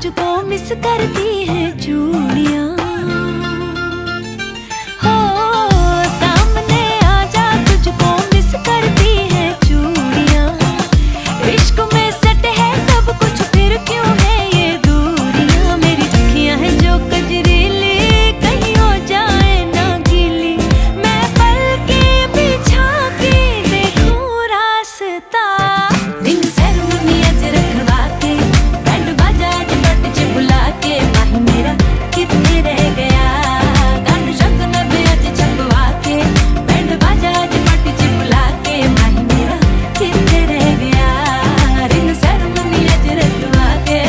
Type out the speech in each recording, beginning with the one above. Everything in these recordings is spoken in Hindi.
तुझको मिस करती है चूड़ियां। हो सामने आजा, तुझको मिस करती है चूड़ियां। इश्क में सट है सब कुछ, फिर क्यों है ये दूरियां। मेरी अखियां हैं जो कजरीली, कहीं हो जाए ना गीली। मैं पलके बिछा के देखूं रास्ता। रिंग सेरेमनी अज रखवा के, बैंड बाजा अज बट च बुला के। माही मेरा कितने रह गया, गांड शगन भी अज छपवा के। बैंड बाजा अज बट च बुला के। माही मेरा कितने रह गया, रिंग सेरेमनी अज रखवा के।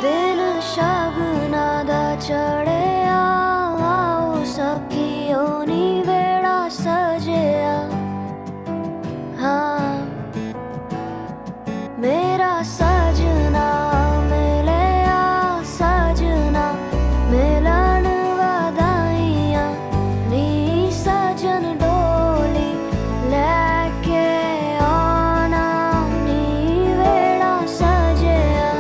दिन शगना दा चढ़िया, आओ सखियो नी वेड़ा सजिया। हाँ मेरा सजना मिलिया, सजना मिलन वधाइयां। नी सजन डोली लेके आना, नी वेड़ा सजिया।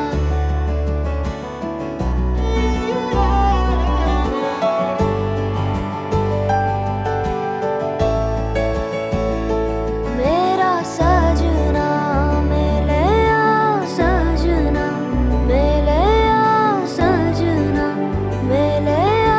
मेरा सजना मिलिया, सजना मिलिया, सजना मिलिया।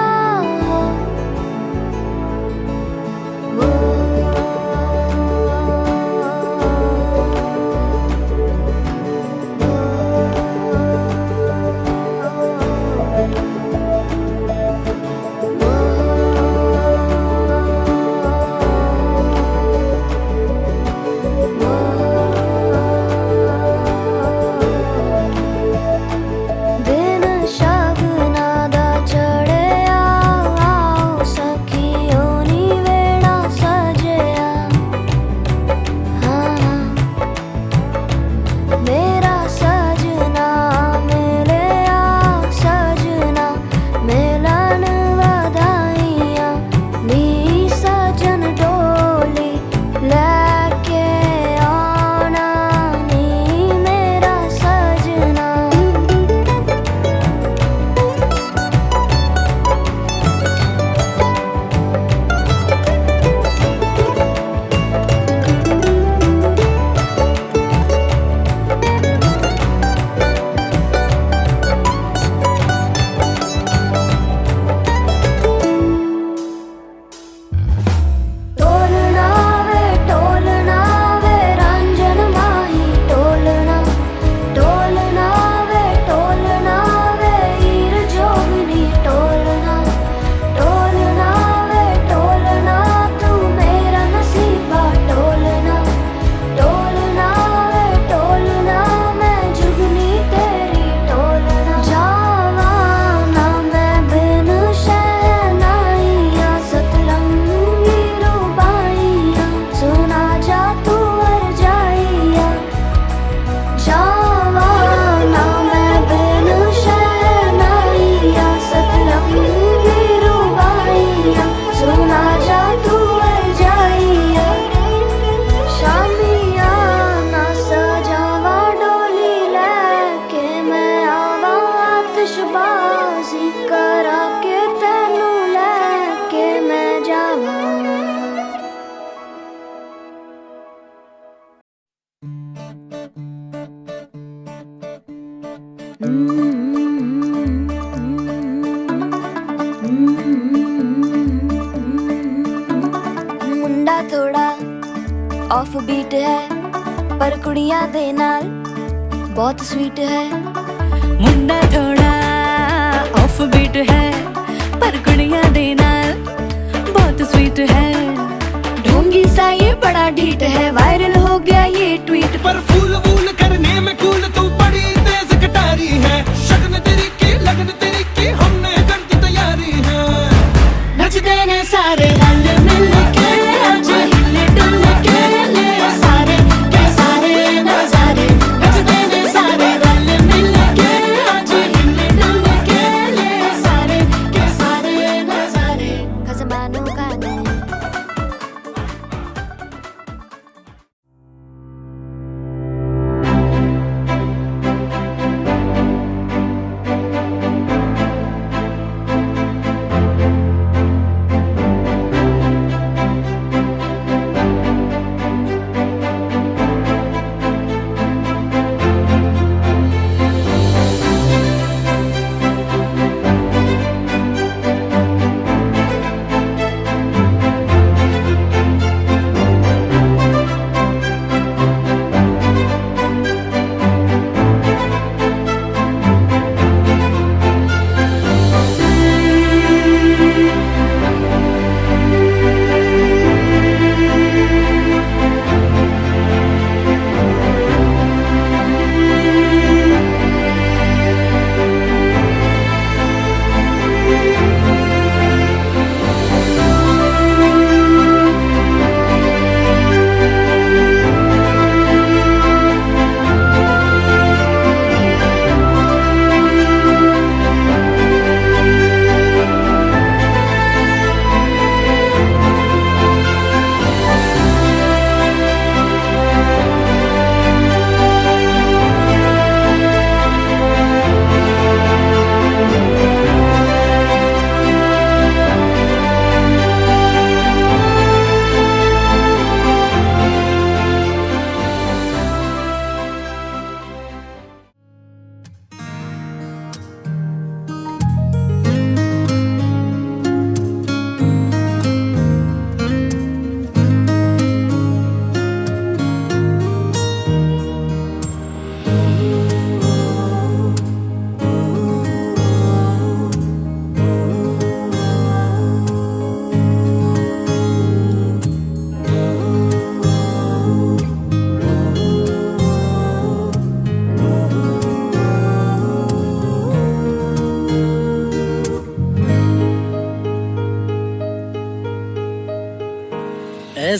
दिन शगना दा चढ़िया, आओ सखियो नी वेड़ा सजिया। हाँ मेरा सजना मिलिया, सजना मिलन वधाइयां। नी सजन डोली लेके आना, नी मेरा सजना। टोलना वे रंजन माही, टोलना टोलना वे हीर जोगनी। टोलना टोलना वे टोलना, तू मेरा नसीबा। टोलना टोलना वे टोलना, मैं जुगनी तेरी। टोलना जावा ना मैं बिन शहनाइयां, सतरंगी रुबाइयां। सुना जा तू हर जाइया। जावा ना मैं बिन शहनाइयां, सतरंगी रुबाइयां। सुना जा तू हर जाइया। शामिया ना सजावा डोली लेके, मैं आवा आतिशबाजी करा के। तेनू लेके मैं जावा। मुंडा थोड़ा ऑफ बीट है, पर कुड़ियां दे नाल बहुत स्वीट है। मुंडा थोड़ा ऑफ बीट है, पर कुड़ियां दे नाल बहुत स्वीट है। ढोंगी सा ये बड़ा ढीठ है, वायरल हो गया ये ट्वीट। पर फूल वूल करने में कूल तू बड़ी दे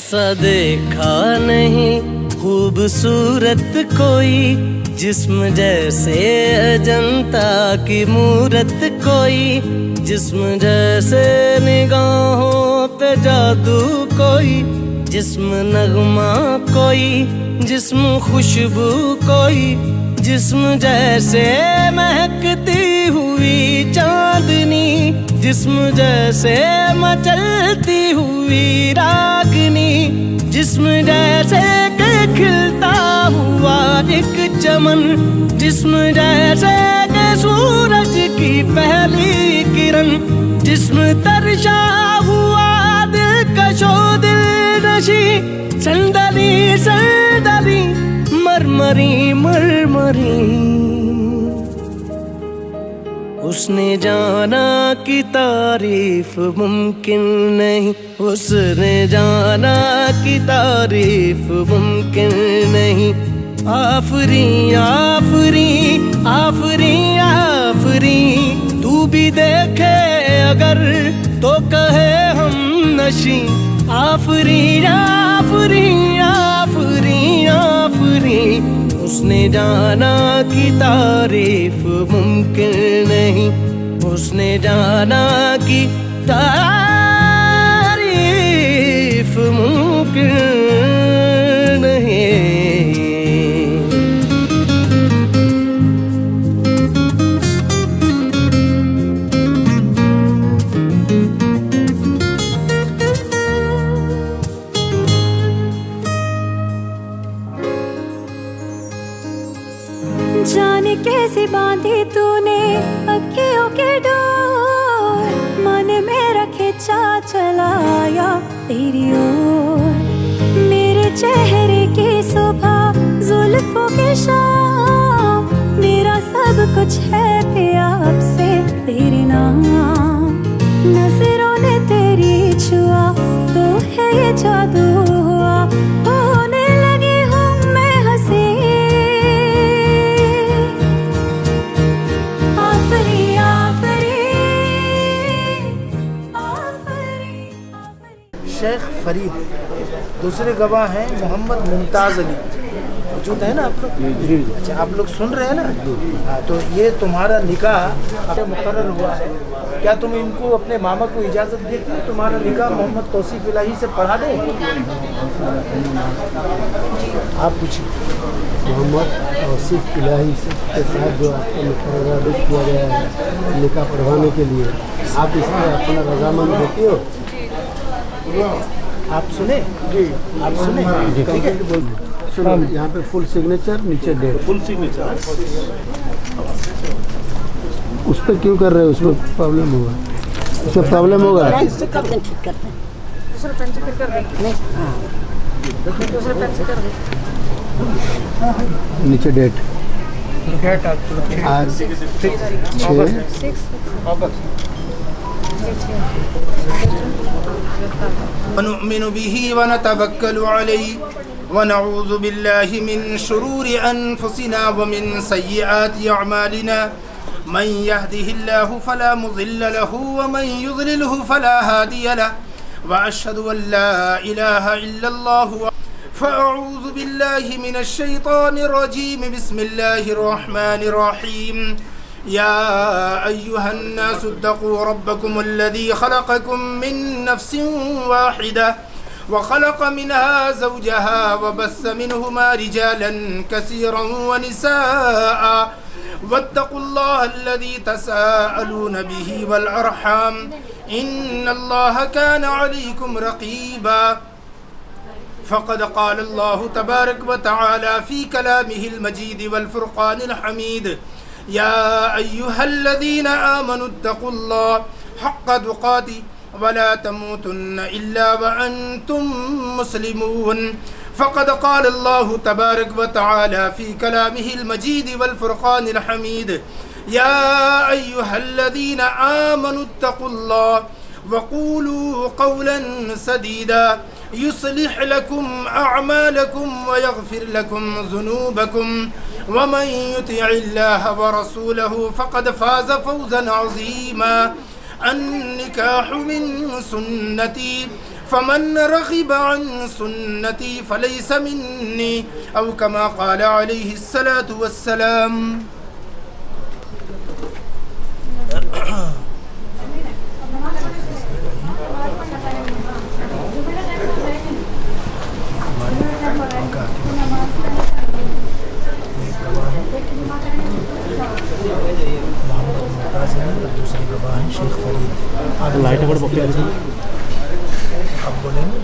ऐसा देखा नहीं खूबसूरत कोई, जिस्म जैसे अजंता की मूरत कोई, जिस्म जैसे निगाहों पे जादू कोई, जिस्म नगमा कोई, जिस्म खुशबू कोई, जिस्म जैसे महकती हुई चांदनी, जिस्म जैसे मचलती हुई रागनी, जिस्म जैसे के खिलता हुआ एक चमन, जिस्म जैसे के सूरज की पहली किरण, जिस्म तरशा हुआ दिलकशो दिल नशी, संदली संदली मरमरी मरमरी। उसने जाना कि तारीफ मुमकिन नहीं, उसने जाना कि तारीफ मुमकिन नहीं। आफरी आफरी आफरी आफरी, तू भी देखे अगर तो कहे हम नशी। आफरी आफरी आफरी आफरी, उसने जाना कि तारीफ मुमकिन नहीं, उसने जाना कि तारीफ मुमकिन नहीं। जाने कैसे बांधी तूने अखियों के डोर, मन में रखे चा चलाया तेरी ओर। मेरे चेहरे की सुबह जुल्फों की शाम, मेरा सब कुछ है प्यार से तेरे नाम। नजरों ने तेरी छुआ तो है ये जादू हुआ, होने लगी हूँ मैं हंसी। आफरी आफरी आफरी आफरी। शेख फरीद, दूसरे गवाह हैं मोहम्मद मुमताज़ अली। मौजूद है ना आप लोग? अच्छा, आप लोग सुन रहे हैं ना? हाँ, तो ये तुम्हारा निकाह अब मुकर्रर हुआ है। क्या तुम इनको अपने मामा को इजाज़त देती हो तुम्हारा निकाह मोहम्मद तौसीफ इलाही से पढ़ा दें? आप पूछिए। मोहम्मद तौसीफ इलाही के साथ जो आपका मुकर्रर किया गया है निकाह पढ़वाने के लिए, आप इसमें अपना रजामंद देती हो? आप सुने? जी, आप सुने? ठीक है, सुनो, यहाँ पे फुल सिग्नेचर, नीचे डेट। Full signature. उस पर क्यों कर रहे हो? उसमें प्रॉब्लम होगा, उसमें प्रॉब्लम होगा। नीचे डेट आज 6 वनुमिनु बिही वनतवक्कलु अलैहि वनऊज़ु बिल्लाहि मिन शुरूरि अनफुसिना व मिन सय्यिआति अअमालिना मन यहदिहिल्लाहु फला मुज़िल्ल लहु व मन युज़लिलहु फला हादिय लहु व अशहदु अन ला इलाहा इल्लल्लाहु फ़अऊज़ु बिल्लाहि मिनश शैतानिर रजीम बिस्मिल्लाहिर रहमानिर रहीम। या अय्युहन्नासु इत्तक़ू रब्बकुमुल्लज़ी ख़लक़कुम मिन नफ़्सिन वाहिदा व ख़लक़ मिनहा ज़ौजहा व बस्स मिनहुमा रिजालन कसीरन व निसाअ वत्तक़ुल्लाह अल्लज़ी तसाअलून बिही वल अर्हाम इन्नल्लाह कान अलैकुम रक़ीबा। फ़क़द क़ाल अल्लाहु तबारक व तआला फ़ी कलामिहिल मजीद वल फ़ुरक़ानिल हमीद। या अय्युहल्लज़ीना आमनु इत्तक़ुल्लाह हक़्क़ तुक़ातिह वला तमूतुन्न इल्ला व अंतुम मुस्लिमून। फ़क़द क़ाल अल्लाहु तबारक व तआला फ़ी कलामिहिल मजीद वल फ़ुरक़ानिल हमीद। या अय्युहल्लज़ीना आमनु इत्तक़ुल्लाह वक़ूलू क़ौलन सदीदा युस्लिह लकुम अअमालकुम व यग़फ़िर लकुम ज़ुनूबकुम व मन युतिइल्लाह व रसूलहु फ़क़द फ़ाज़ फ़ौज़न अज़ीमा। अन्निकाहु मिन सुन्नती फमन रग़िब अन सुन्नती फलैस मिन्नी औ कमा क़ाल अलैहिस्सलातु वस्सलाम। दूसरे गवाह हैं शेख फरीद। आप लाइट अगर पकड़े आप बोलेंगे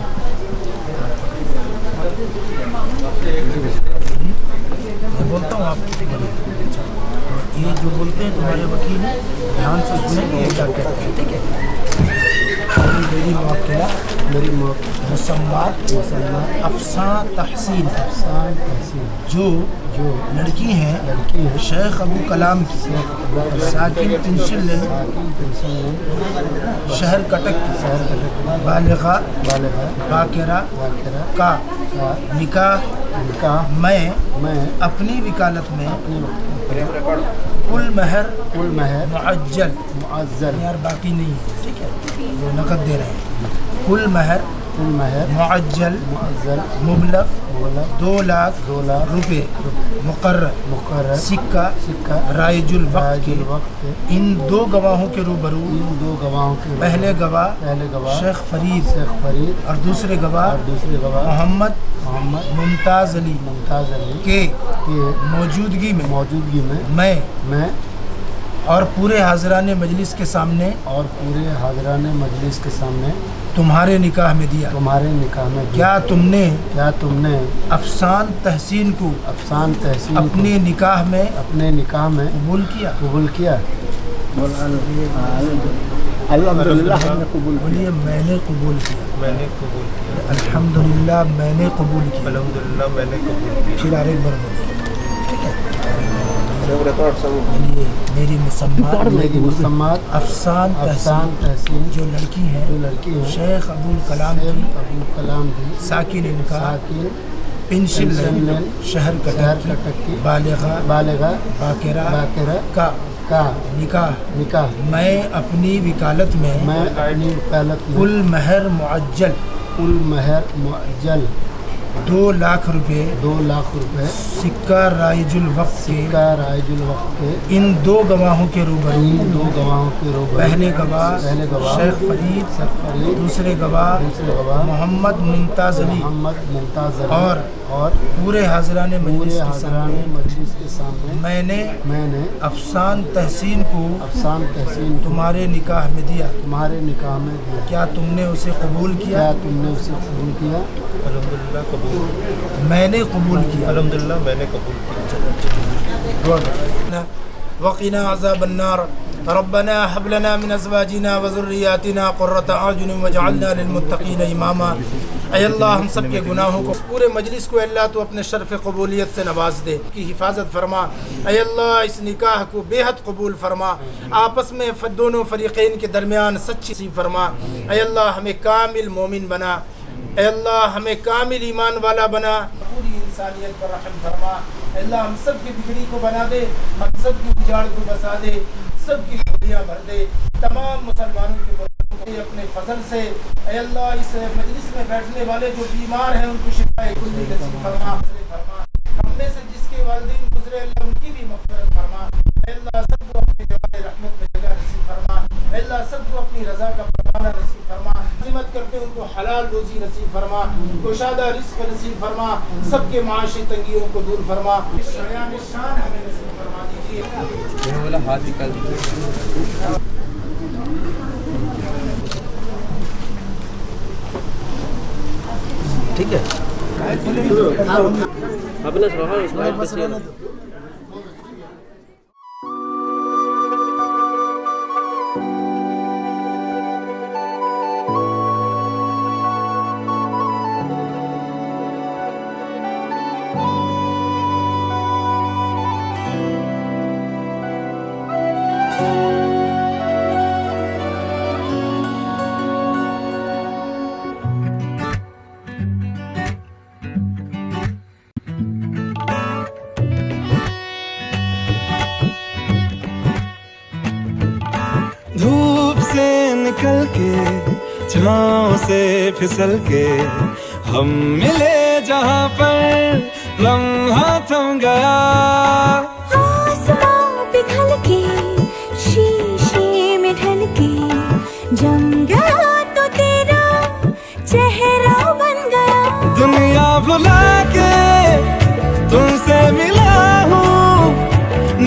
मैं बोलता हूँ आप बोलिए। ये जो बोलते हैं तुम्हारे वकील ध्यान से सुनेंगे ये क्या कहते हैं, ठीक है। मेरी मौक़िला मेरी मौत मुसम्मात अफसान तहसीन जो लड़की हैं शेख अबू कलाम की साकिन पेंसिल शहर कटक की बालिगा बाकिरा का निकाह मैं अपनी वकालत में कुल महर मुअज्जल यार बाकी नहीं है, ठीक है, वो नकद दे रहे हैं। कुल महर मुअज्जल मुबलग 2 लाख रुपए मुकर्रर सिक्का राइजुल वक्त के इन 2 गवाहों के रूबरू पहले गवाह शेख फरीद और दूसरे गवाह मोहम्मद मुमताज़ अली के मौजूदगी में मैं और पूरे हाज़रान मजलिस के सामने तुम्हारे निकाह में दिया। क्या तुमने अफसान तहसीन को अपने निकाह में कबूल किया? बोलिए मैंने कबूल किया। अल्हम्दुलिल्लाह मैंने कबूल किया। फिर आगे बार बोलिए, ठीक है। मेरी मुसम्मात अफसान तहसीन जो लड़की है शेख अबुल कलाम की साकिन इनका पेंसिल शहर कटक की बालिगा बाकिरा का निकाह मैं अपनी वकालत में कुल महर मुअज्जल 2 लाख रुपए सिक्का राइजुल वक्त के इन 2 गवाहों के रूबरू पहले गवाह शेख फरीद दूसरे गवाह मोहम्मद मुमताज़ अली और पूरे हाज़रान मजलिस के सामने मैंने अफसान तहसीन को तुम्हारे निकाह में दिया। क्या तुमने उसे कबूल किया? मैंने कबूल किया। अल्हम्दुलिल्लाह मैंने कबूल किया। वक़िना अज़ाबन्नार रब्बना हब लना मिन अज़वाजिना व ज़ुर्रिय्यातिना क़ुर्रता अयुन वजअलना लिलमुत्तक़ीना इमामा। ऐ अल्लाह हम सब के गुनाहों को पूरे मजलिस को अल्लाह तो अपने शर्फ़ क़बूलियत से नवाज दे, की हिफाजत फरमा। ऐ अल्लाह इस निकाह को बेहद कबूल फरमा, आपस में दोनों फ़रीक़ैन के दरमियान सच्ची सी फरमा। ऐ अल्लाह हमें कामिल मोमिन बना, ऐ अल्लाह हमें कामिल ईमान वाला बना, पूरी इंसानियत पर रहम फरमा। अल्लाह हम सब की बिगड़ी को बना दे, हम सब की उजाड़ को बसा दे, सब की खुदियाँ भर दे, तमाम मुसलमानों की अपने फजल से। ऐ अल्लाह इस मजलिस में बैठने वाले जो बीमार हैं उनको शिफाए कुल्ली नसीब फरमा। हम में से जिसके वालिदैन गुजरे अल्लाह उनकी भी मग़फ़िरत फरमा। ऐ अल्लाह सबको अपनी जवाए रहमत में जगह नसीब फरमा। ऐ अल्लाह सबको अपनी रज़ा का पैमाना नसीब फरमा। हिम्मत करते उनको हलाल रोज़ी नसीब फरमा, कुशादा रिज़्क़ नसीब फरमा, सबके माशी तंगियों को दूर फरमा। शयान शान हमें नसीब फरमा दीजिए। ठीक है धूप से निकल के छाँव से फिसल के हम मिले जहाँ पर लम्हा थम गया। आसमां पिघल के शीशे में ढल के जम गया तो तेरा चेहरा बन गया। दुनिया भुला के तुमसे मिला हूँ,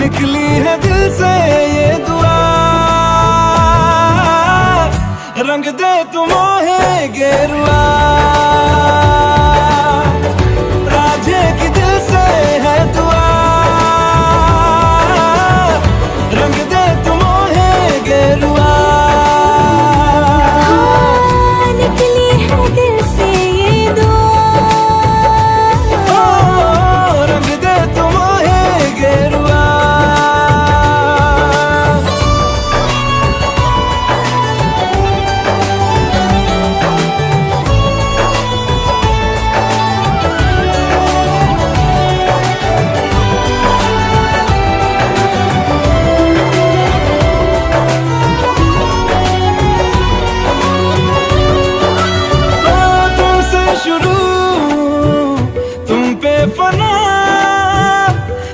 निकली है दिल से ये दुआ। रंग दे तुम मोहे गेरुआ, राधे की दिल से है दुआ। रंग दे तुम मोहे गेरुआ। हाँ, निकली है दिल से ये दुआ। ओ, रंग दे तुम मोहे गेरुआ। शुरू तुम पे फना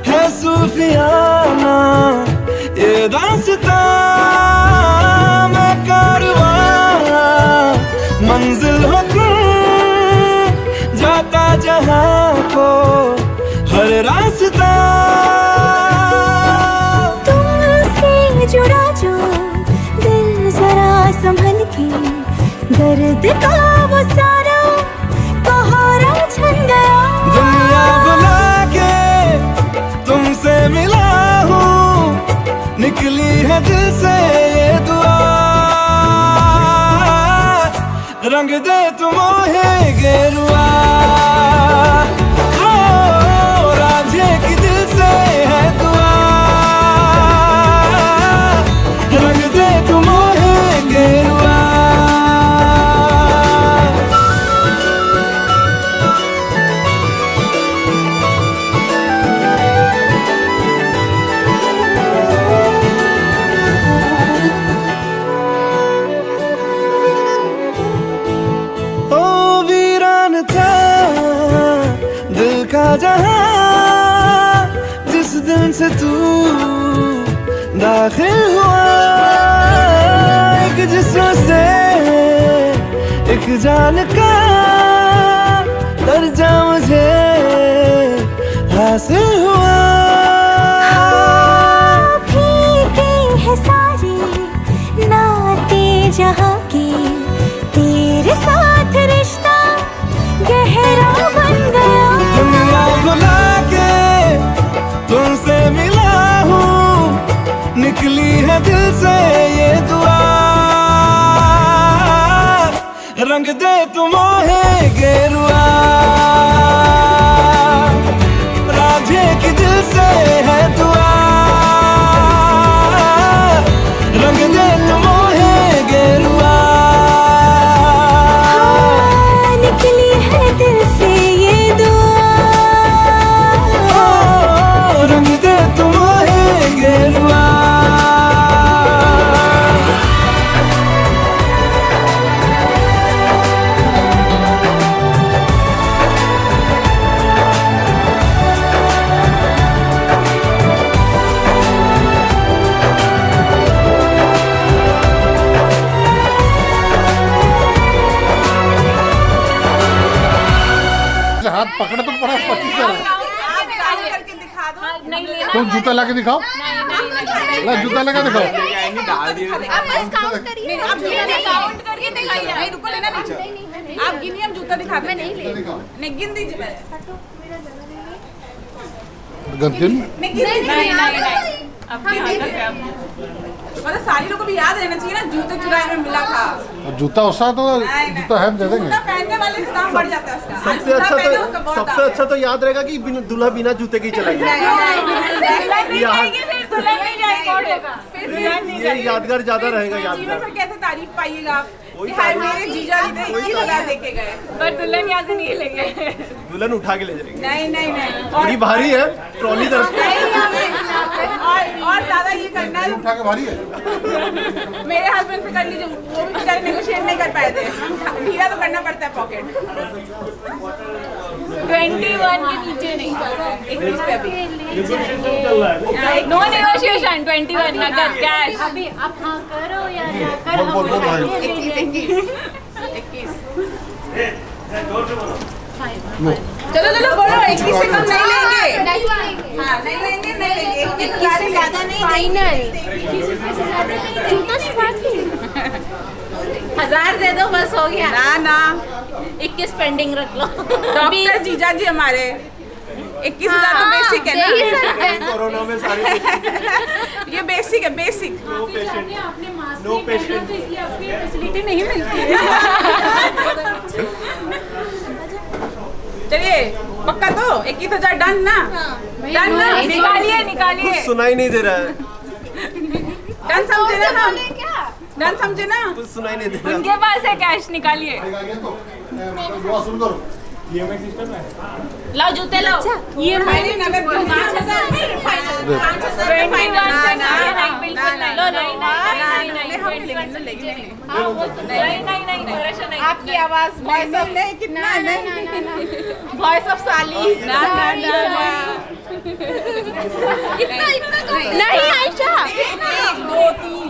है सूफियाना ये दास्तां, मैं कारवां मंजिल हो तुम, जाता जहां को हर रास्ता। तुमसे जुड़ा जो दिल जरा संभल के, दर्द का वो सारा सहारा छन गया। दुनिया बुला के तुमसे मिला हूँ, निकली है दिल से ये दुआ। रंग दे तुम मोहे गेरुआ। ओ, राधे की दिल से है दुआ। रंग दे तुम मोहे गेरुआ। जहां जिस दिन से तू दाखिल हुआ, एक जिस्म से एक जान का दर्जा मुझे हासिल हुआ। फीके है सारे नाते जहां के, तेरे साथ रिश्ता गहरा बन गया। दुनिया बुला के तुमसे मिला हूँ, निकली है दिल से ये दुआ। रंग दे तुम मोहे गेरुआ। राधे की दिल से है दुआ। रंग दे तुम मोहे गेरुआ। हाँ, निकली है दिल से ये दुआ। ओ, रंग दे तुम मोहे गेरुआ। हाथ पकड़ तो पड़ा 25 तुम जूता ला के दिखाओ। ला जूता लगा दिखाओ। आप गिनिए, हम जूता दिखा मैं नहीं ले गिन दीजिए। मतलब सारी लोगों को भी याद रहना चाहिए ना, जूते चुराए में मिला था। जूता उसका तो जूता है दे देंगे। जूता पहनने वाले से दाम बढ़ जाता है उसका। सबसे अच्छा तो याद रहेगा कि दूल्हा बिना जूते के ही चलाएगा। ये यादगार ज्यादा रहेगा। जीवन भर कैसे तारीफ पाइएगा आप कि हाय मेरे जीजा जी ने 21,000 देके गए, पर दुल्हन यहाँ से नहीं लेंगे। दुल्हन उठा के ले जाएंगे। नहीं नहीं नहीं, बड़ी भारी है ट्रॉली तरफ। और और ज्यादा ये करना है उठा के भारी है। मेरे हस्बैंड से कर लीजिए, वो भी बेचारे नेगोशिएट नहीं कर पाए थे। ढीला तो करना पड़ता है पॉकेट। 21 के नीचे नहीं 21 पे अभी नो नेगोशिएशन 21 नगद कैश अभी आप हाँ करो या ना करो, बोल बोल भाई। 21 चलो चलो बोलो, 21 से कम नहीं लेंगे। हाँ नहीं लेंगे, नहीं लेंगे, 21 से ज्यादा नहीं। फाइनल 1000 दे दो बस हो गया। ना ना 21 पेंडिंग रख लो। डॉक्टर जीजा जी हमारे 21,000 तो बेसिक है दे ही ना। सकते हैं। कोरोना में सारे ये बेसिक है, बेसिक। No patient. फैसिलिटी नहीं मिलती है। चलिए पक्का तो 21,000 डन ना? डन ना? निकालिए निकालिए कुछ सुनाई नहीं दे रहा है, डन समझे ना हम? डन समझे ना? कुछ सुनाई नहीं दे रहा। उनके पास है कैश, निकालिए। दुआ सुन करो। लाओ जूते लाओ। ये मैंने नगद 5,000 फाइनल 5,000 फाइनल। ना ना बिल्कुल नहीं, लो नहीं, नहीं, नहीं, हम नहीं, लेंगे, लेंगे। नहीं प्रेशर नहीं। आपकी आवाज वॉइस ऑफ नहीं, कितना नहीं, वॉइस ऑफ साली। ना ना ना इतना नहीं आयशा, 1 2 3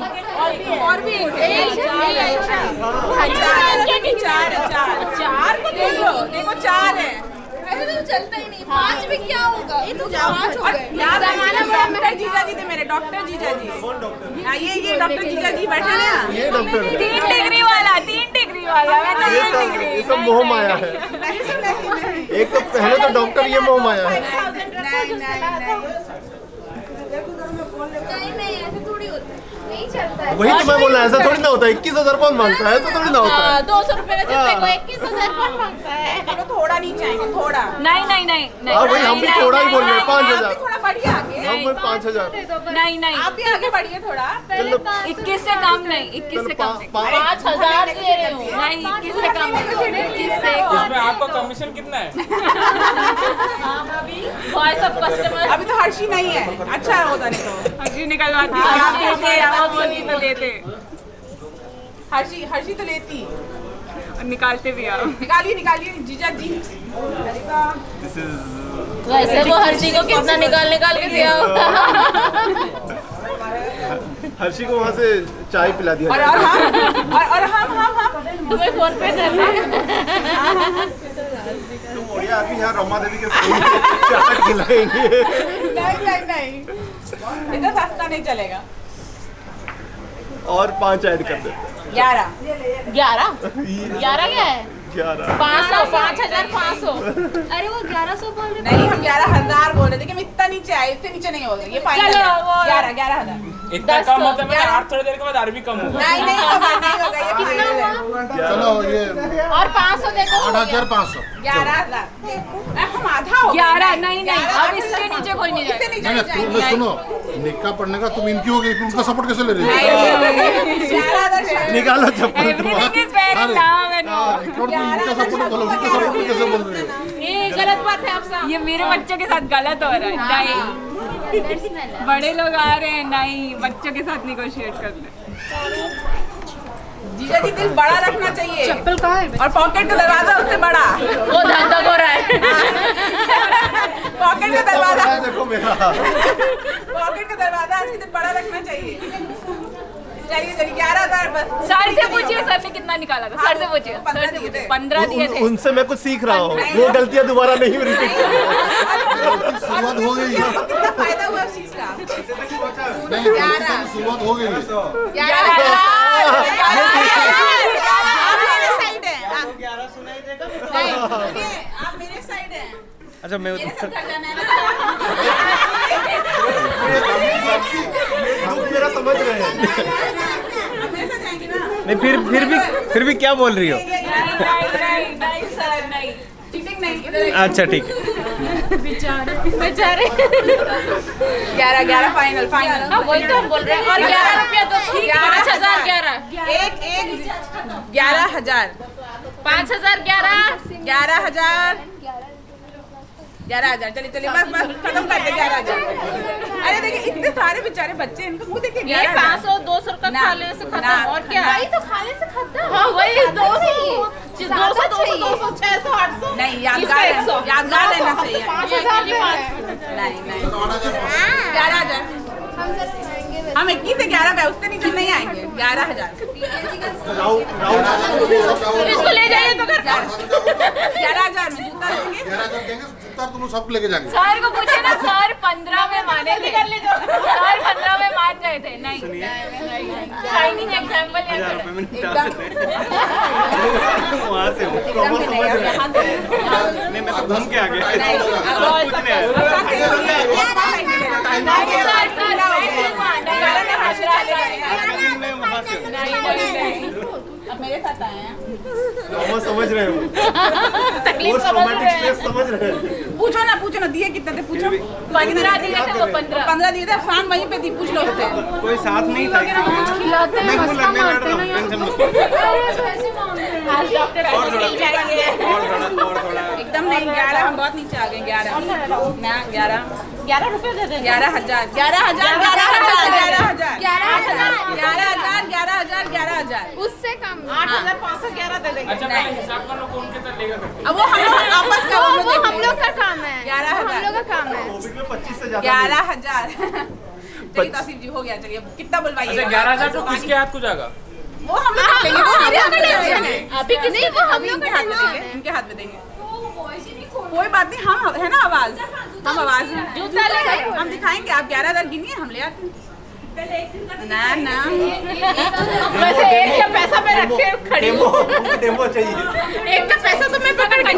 और भी चार को देखो 4 है। ऐसे तो चलता ही नहीं। 5 भी क्या होगा? ये तो 5 हो गए। डॉक्टर जीजा जी थे मेरे, डॉक्टर जीजा जी। हाँ ये डॉक्टर जीजा जी बैठे ना। ये डॉक्टर 3 डिग्री वाला 3 डिग्री वाला मैं तो 3 डिग्री। ये सब मोह माया है। एक तो पहले तो डॉक्टर, ये मोह माया है। नहीं ऐसे थोड़ी होता है, नहीं चलता है। वही तो मैं बोल रहा, ऐसा थोड़ी ना होता है। 21,000 कौन मांगता है? ऐसा थोड़ी ना होता है। 200 रुपए का जूते को 21,000 कौन मांगता है? चलो थोड़ा नहीं चाहिए, थोड़ा। नहीं हाँ वही हम भी थोड़ा ही बोल रहे हैं। आप 5,000 भी थोड़ा बढ़िए आगे। हम 5,000। नहीं आप भी आगे बढ़िए थोड़ा। 21 से कम नहीं, 21 से कम नहीं। 5,000 दे रहे हूँ। नहीं 21 से कम नहीं, 21 से कम। आपका कमीशन कितना है? Voice of customer. अभी तो हर्षी नहीं है। अच्छा होता नहीं तो हर्षी निकलवाती है, आप देते आप बोलती तो देते हर्षी तो लेती। और निकालते भी आप। निकालिए जीजा जी। वैसे वो हर्षी को कितना निकाल के दिया होगा। हर्षी को वहाँ से चाय पिला दिया। और हम तुम्हें फोन पे करना है। तुम ओडिया आदमी यहाँ रमा देवी के चाट खिलाएंगे। नहीं इतना सस्ता नहीं चलेगा। और 5 ऐड कर देते। 11 क्या है? 11 500 5,500। अरे वो 1100 बोल रहे। नहीं हम 11,000 बोल रहे थे कि हम इतना नीचे आए, इतने नीचे नहीं हो गए। ये फाइनल चलो, है। वो 11,000। इतना कम होता है, मैं थोड़ी देर के बाद और भी कम होगा। नहीं होगा ये फाइनल है। चलो ये और 500 देखो। 8,500। 11,000 हम आधा हो गया। 11 नहीं अब इसके नीचे कोई नहीं इससे जाएगा। नीचे नहीं नहीं तुम सुनो, निक्का पढ़ने का तुम इनकी हो गई, तुम उनका सपोर्ट कैसे ले रही हो? जाएंगे। 11,000 निकालो चप्पल Everything तुम्हारा। is very now and एक और तुम इनका सपोर्ट बोलो, उनका सपोर्ट कैसे बोल रही हो? ये गलत बात है आप सब। ये मेरे बच्चे के साथ गलत हो रहा है। नहीं बड़े लोग आ रहे हैं, नहीं बच्चों के साथ निगोशिएट करते। जीजा जी दिल बड़ा रखना चाहिए। चप्पल कहाँ है? और पॉकेट का दरवाजा उससे बड़ा। वो धक हो रहा है। पॉकेट का दरवाजा देखो मेरा। पॉकेट का दरवाजा आज दिल बड़ा रखना चाहिए। चलिए 11,000 बस। सर से पूछिए सर ने कितना निकाला था। सर से पूछिए। 15 दिए थे। उनसे मैं कुछ सीख रहा हूँ, वो गलतियाँ दोबारा नहीं रिपीट। शुरुआत हो गई है। कितना फायदा हुआ उस चीज का? नहीं शुरुआत हो गई है। 11,000 आप मेरे साइड हैं। आप मेरे साइड हैं। अच्छा मैं मेरे साथ घर जाना है ना। दुख मेरा समझ रहे हैं। आप मेरे साथ जाएंगे ना। नहीं फिर भी क्या बोल रही हो? नहीं सर नहीं। चीटिंग नहीं। इधर अच्छा ठीक है। बेचारे 11 फाइनल। हाँ वही तो हम बोल रहे हैं। और 11 रुपया तो ठीक है। 5,000 11 11,000 5,000 11 11,000 चलिए बस खत्म कर दे 11,000। अरे देखिए इतने सारे बेचारे बच्चे इनको मुंह देखे ये 500-200 का खाने से खत्म और क्या वही तो खाने से खत्म। हाँ वही 200 600 800 नहीं यादगार रहना चाहिए। 5000 नहीं 11,000 हम 21 से 11 पे उससे नीचे नहीं आएंगे। 11,000 इसको ले जाइए तो घर 11,000 में जूता लेंगे। 11,000 देंगे, जूता तुम सबको लेके जाएंगे। सर को पूछे ना सर 15 में माने थे कर ले सर 15 में मान गए थे नहीं शाइनिंग एग्जांपल वहाँ से नहीं मैं तो घूम के आ गया अब मेरे साथ आए हैं। समझ रहे हो, पोस्ट रोमांटिक स्ट्रेस समझ रहे हैं। पूछो ना दिए कितने थे पूछो। 15 दिए थे वो 15 दिए थे। शाम वहीं पे थी, पूछ लो उससे। कोई साथ नहीं था खिलाते हैं मैं लड़ रहा हूँ टेंशन मत आज डॉक्टर और थोड़ा एकदम नहीं 11 हम बहुत नीचे आ गए। 11 रुपए दे देंगे 11,000 उससे कम 8,511 दे देंगे अच्छा पहले हिसाब कर लो कौन कितना लेगा करके अब वो हम लोग आपस का वो हम लोग का काम है 11,000 हम लोग का काम है 25 से ज्यादा 11,000 चलिए तासीफ जी हो गया। चलिए कितना बुलवाइए। अच्छा 11,000 तो किसके हाथ को जाएगा वो हम लोग देंगे। वो हमारे हाथ में टेंशन है। अभी किसी को हम लोग इनके हाथ में देंगे। इनके हाथ में देंगे। कोई बात नहीं। हम है ना आवाज हम आवाज जूता ले गए हम दिखाएंगे। आप 11,000 गिनिए हम ले आते हैं। ना वैसे एक का पैसा मैं रख के खड़ी हूँ डेमो चाहिए। एक का पैसा तो मैं पकड़ के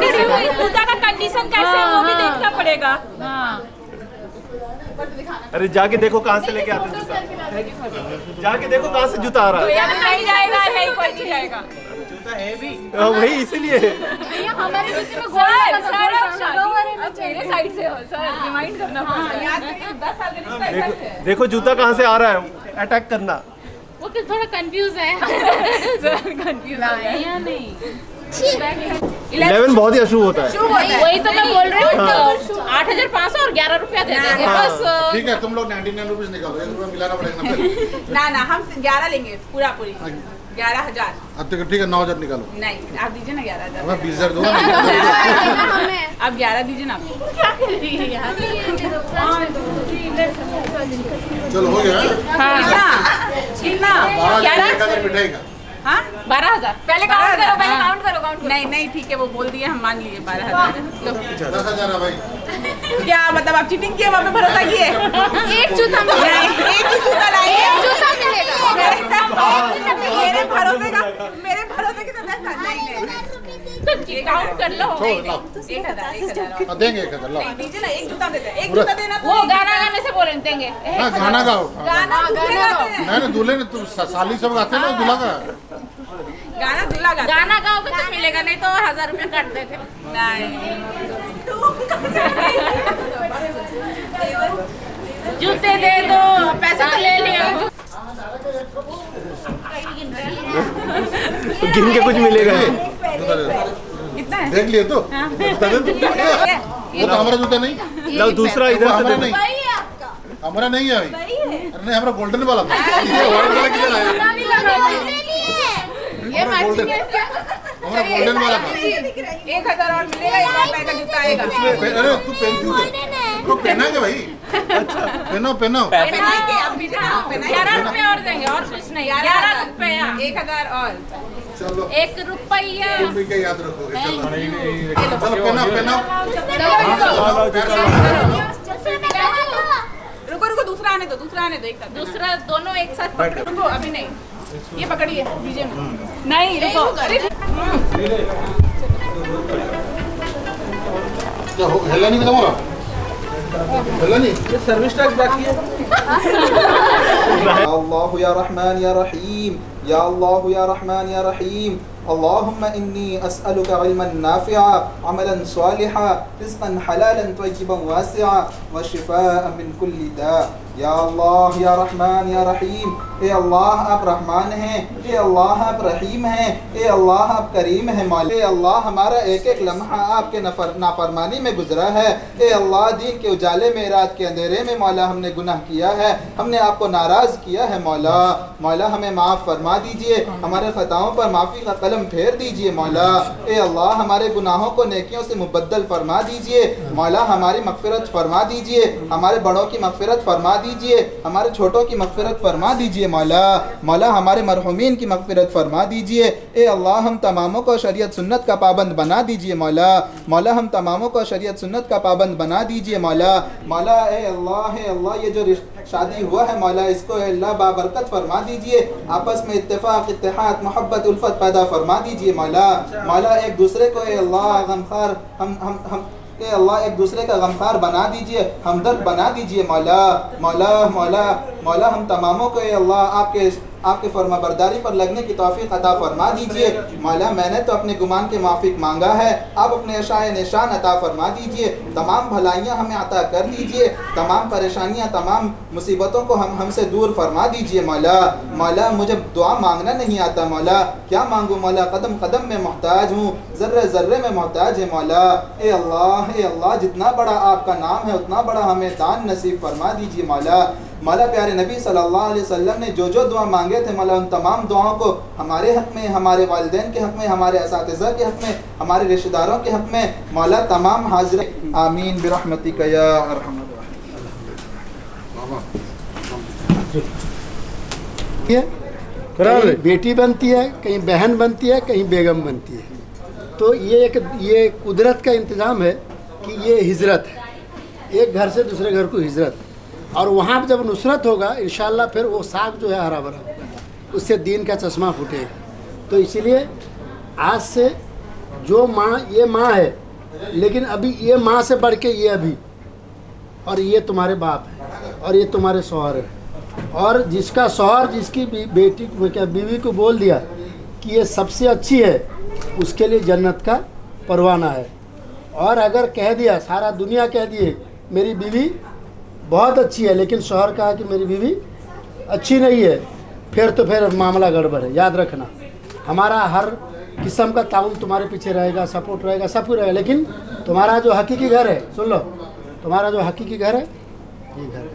जूता का कंडीशन कैसे है वो भी देखना पड़ेगा। अरे जाके देखो कहाँ से लेके आते हैं जूता, जाके देखो कहाँ से जूता आ रहा है। नहीं जाएगा नहीं कोई नहीं जाएगा वही इसीलिए हमारे जूते में गोल्ड मेरे साइड से हो सर रिमाइंड करना याद करिए 10 साल के रिश्ता देखो, देखो जूता कहाँ से आ रहा है, अटैक करना। वो कि थोड़ा कंफ्यूज है कंफ्यूज है या नहीं 11 बहुत ही अशुभ होता है। वही तो मैं बोल रही हूँ 8,500 और 11 रुपया दे देंगे बस ठीक है, तुम लोग 99 रुपीज निकालो, 1 रुपया मिलाना पड़ेगा ना फिर। ना हम 11 लेंगे पूरी 11,000। अब तो ठीक है 9,000 निकालो। नहीं आप दीजिए ना 11,000। मैं 20,000 दूंगा। आप 11 दीजिए ना। चलो हो गया। कितना 12,000 मिठाई का। हाँ 12,000 पहले काउंट करो नहीं ठीक है वो बोल दिए हम मान लिए 12,000। 10,000 है भाई। क्या मतलब आप चीटिंग किए वहाँ पे भरोसा किए। एक जूता मिलेगा एक ही जूता लाइए। एक जूता मिलेगा मेरे भरोसे के साथ ऐसा नहीं तो काउंट कर लो 1,000 देंगे 1,000 लाओ। दीजिए ना। एक जूता देते एक जूता देना वो गाना गाने से बोल देंगे हाँ गाना गाओ। गाना दूल्हे गाते हैं। नहीं दूल्हे ने तुम साली सब गाते हैं ना दूल्हा का। गाना दूल्हा गाते हैं। गाना गाओगे तो मिलेगा नहीं तो 1,000 रुपया काट देते नहीं जूते दे दो पैसे तो ले लिया गिन के कुछ मिलेगा। जूता दे दो। कितना है देख लिए तो जूता दे दो। वो तो हमारा जूता नहीं, लो दूसरा वो इधर से हमारा दे नहीं, हमारा नहीं है भाई। अरे नहीं हमारा गोल्डन वाला था। ये व्हाइट वाला किधर आया? हमारा गोल्डन वाला था। 1,000 और मिलेगा। 1,000 का जूता आएगा। अरे तू पहनती है तो पहनाएंगे भाई। अच्छा पहनो पहनाएंगे आप भी पहनाओ 11 रुपया और देंगे और कुछ नहीं 11 रुपया 1,000 और चलो 1 रुपया तुम भी क्या याद रखोगे। चलो पहनो रुको दूसरा आने दो एक साथ। दूसरा दोनों एक साथ रुको अभी नहीं ये पकड़िए दीजिए नहीं रुको क्या हो हेला नहीं तुम्हारा हेला नहीं सर्विस टैक्स बाकी है। या अल्लाह या रहमान या रहीम या अल्लाह या रहमान या रहीम अल्लाहुम्मा इन्नी अस्अलुका इल्मन नाफ़िआ अमलन सालिहा रिज़्क़न हलालन तय्यिबन वासिआ व शिफ़ाअन मिन कुल्लि दा। या अल्लाह या रहमान या रहीम, ए अल्लाह आप रहमान हैं, ए अल्लाह आप रहीम हैं, ए अल्लाह आप करीम हैं मौला। ए अल्लाह हमारा एक एक लम्हा आपके नाफरमानी में गुजरा है। ए अल्लाह दीन के उजाले में रात के अंधेरे में मौला हमने गुनाह किया है, हमने आपको नाराज़ किया है मौला। मौला हमें माफ़ फरमा दीजिए, हमारे ख़ताओं पर माफ़ी का कलम फेर दीजिए मौला। ए अल्लाह हमारे गुनाहों को नेकियों से मुबद्दल फरमा दीजिए मौला। हमारी मग़फ़िरत फरमा दीजिए, हमारे बड़ों की मग़फ़िरत फरमा दीजिए, हमारे छोटों की मग़फ़िरत फरमा दीजिए मौला। मौला हमारे मरहुमीन की मग़फ़िरत फरमा दीजिए। ए अल्लाह हम तमामों को शरीयत सुन्नत का पाबंद बना दीजिए मौला। मौला हम तमामों को शरीयत सुन्नत का पाबंद बना दीजिए मौला। मौला ए अल्लाह ये जो शादी हुआ है मौला, इसको अल्लाह बाबरकत फरमा दीजिए। आपस में इत्तेफाक, इत्तेहाद, मोहब्बत, उल्फत पैदा फरमा दीजिए मौला। मौला एक दूसरे को ए अल्लाह गमखार हम ए अल्लाह एक दूसरे का गमखार बना दीजिए, हमदर्द बना दीजिए मौला। मौला मौला मौला हम तमामों को ए अल्लाह आपके फरमाबरदारी पर लगने की तौफीक अता फरमा दीजिए मौला। मैंने तो अपने गुमान के माफिक मांगा है, आप अपने अशाए निशान अता फरमा दीजिए। तमाम भलाइयाँ हमें अता कर दीजिए, तमाम परेशानियाँ, तमाम मुसीबतों को हमसे दूर फरमा दीजिए मौला। मौला मुझे दुआ मांगना नहीं आता मौला, क्या मांगूँ मौला। कदम कदम में मोहताज हूँ, ज़र्रे ज़र्रे में मोहताज है मौला। ए अल्लाह जितना बड़ा आपका नाम है उतना बड़ा हमें दान नसीब फरमा दीजिए मौला। मौला प्यारे नबी सल्लल्लाहु अलैहि वसल्लम ने जो दुआ मांगे थे मौला, उन तमाम दुआओं को हमारे हक़ में, हमारे वालिदैन के हक़ में, हमारे असातिज़ा के हक़ में, हमारे रिश्तेदारों के हक़ में मौला तमाम हाज़िर आमीन बिरहमतिका या अरहमर कहीं बेटी बनती है, कहीं बहन बनती है, कहीं बेगम बनती है। तो ये कुदरत का इंतज़ाम है कि ये हिजरत है, एक घर से दूसरे घर को हिजरत। और वहाँ जब नुसरत होगा इंशाअल्लाह फिर वो साग जो है हरा भरा होगा, उससे दीन का चश्मा फूटेगा। तो इसीलिए आज से जो माँ, ये माँ है, लेकिन अभी ये माँ से बढ़ के ये अभी, और ये तुम्हारे बाप है, और ये तुम्हारे शौहर है। और जिसका शौहर जिसकी बेटी को क्या बीवी को बोल दिया कि ये सबसे अच्छी है, उसके लिए जन्नत का परवाना है। और अगर कह दिया, सारा दुनिया कह दिए मेरी बीवी बहुत अच्छी है, लेकिन शौहर कहा कि मेरी बीवी अच्छी नहीं है, फिर मामला गड़बड़ है। याद रखना, हमारा हर किस्म का ताउन तुम्हारे पीछे रहेगा, सपोर्ट रहेगा, सब कुछ रहेगा, लेकिन तुम्हारा जो हकीकी घर है, सुन लो, तुम्हारा जो हकीकी घर है ये घर है,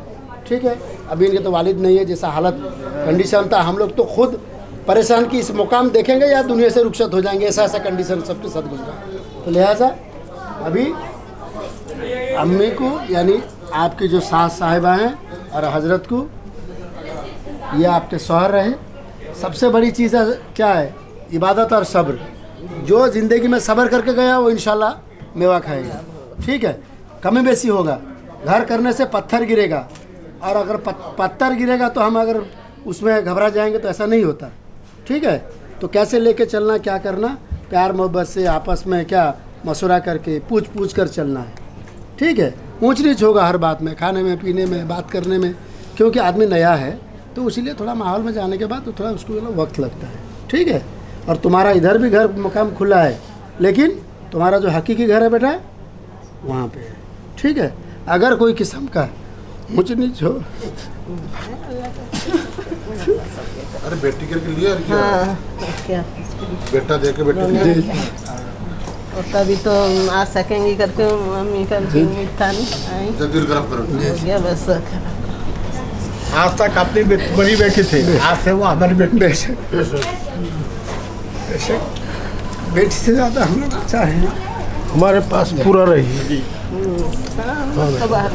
ठीक है। अभी इनके तो वालिद नहीं है, जैसा हालत कंडीशन था, हम लोग तो खुद परेशान कि इस मुकाम देखेंगे या दुनिया से रुखसत हो जाएंगे, ऐसा कंडीशन सबके साथ गुजरा। तो लिहाजा अभी अम्मी को, यानी आपकी जो सास साहिबा हैं, और हजरत को, ये आपके शौहर रहे। सबसे बड़ी चीज़ क्या है? इबादत और सब्र। जो ज़िंदगी में सब्र करके गया वो इंशाल्लाह मेवा खाएगा, ठीक है। कमी बेसी होगा, घर करने से पत्थर गिरेगा, और अगर पत्थर गिरेगा तो हम अगर उसमें घबरा जाएंगे तो ऐसा नहीं होता, ठीक है। तो कैसे लेके चलना, क्या करना, प्यार मोहब्बत से आपस में क्या मशवरा करके पूछ कर चलना है, ठीक है। ऊंच नीच होगा हर बात में, खाने में, पीने में, बात करने में, क्योंकि आदमी नया है तो इसीलिए थोड़ा माहौल में जाने के बाद तो थोड़ा उसको वक्त लगता है, ठीक है। और तुम्हारा इधर भी घर मकाम खुला है, लेकिन तुम्हारा जो हकीकी घर है बेटा वहाँ पे है, ठीक है। अगर कोई किस्म का ऊंच नीच हो, अरे बेटी के लिए क्या बेटा दे के बेटी और तभी तो आ सकेंगी करके मम्मी का था नहीं जल्दी गर्म करो गया बस। आज तक अपनी बड़ी बेटी थी, आज से वो हमारी बेटी। बेटी से ज़्यादा हम लोग चाहे हमारे पास पूरा रही। बाहर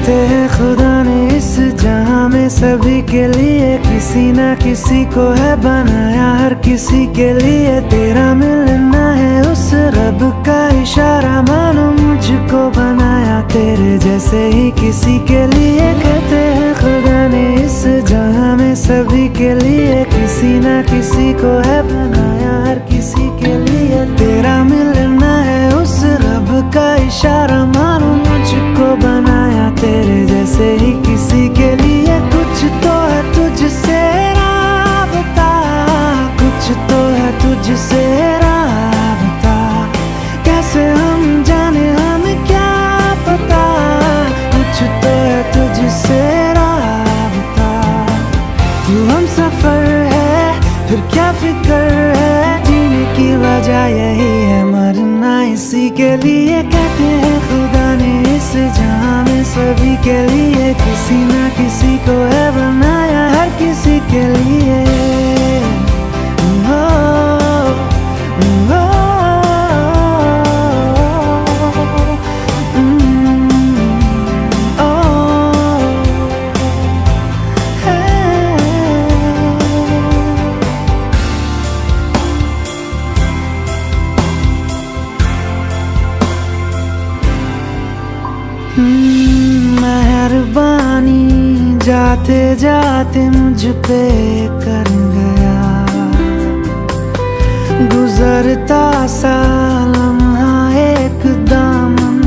कहते हैं खुदा ने इस जहां में सभी के लिए किसी ना किसी को है बनाया, हर किसी के लिए तेरा मिलना है उस रब का इशारा, मानो मुझको बनाया तेरे जैसे ही किसी के लिए। कहते हैं खुदा ने इस जहां में सभी के लिए किसी ना किसी को है बनाया, हर किसी के लिए तेरा मिलना है उस रब का इशारा, मानो मुझको बनाया तेरे जैसे ही किसी के लिए। कुछ तो है तुझसे राबता, कुछ तो है तुझसे राबता, कैसे हम जाने हमें क्या पता, कुछ तो है तुझसे राबता। तू हम सफर है फिर क्या फिक्र है, जीने की वजह यही है मरना इसी के लिए। कहते हैं खुदा ने इस जहां में सभी के लिए किसी ना किसी को है बनाया, हर किसी के लिए। मेहरबानी जाते जाते मुझ पे कर गया, गुजरता सा लम्हा एक दामन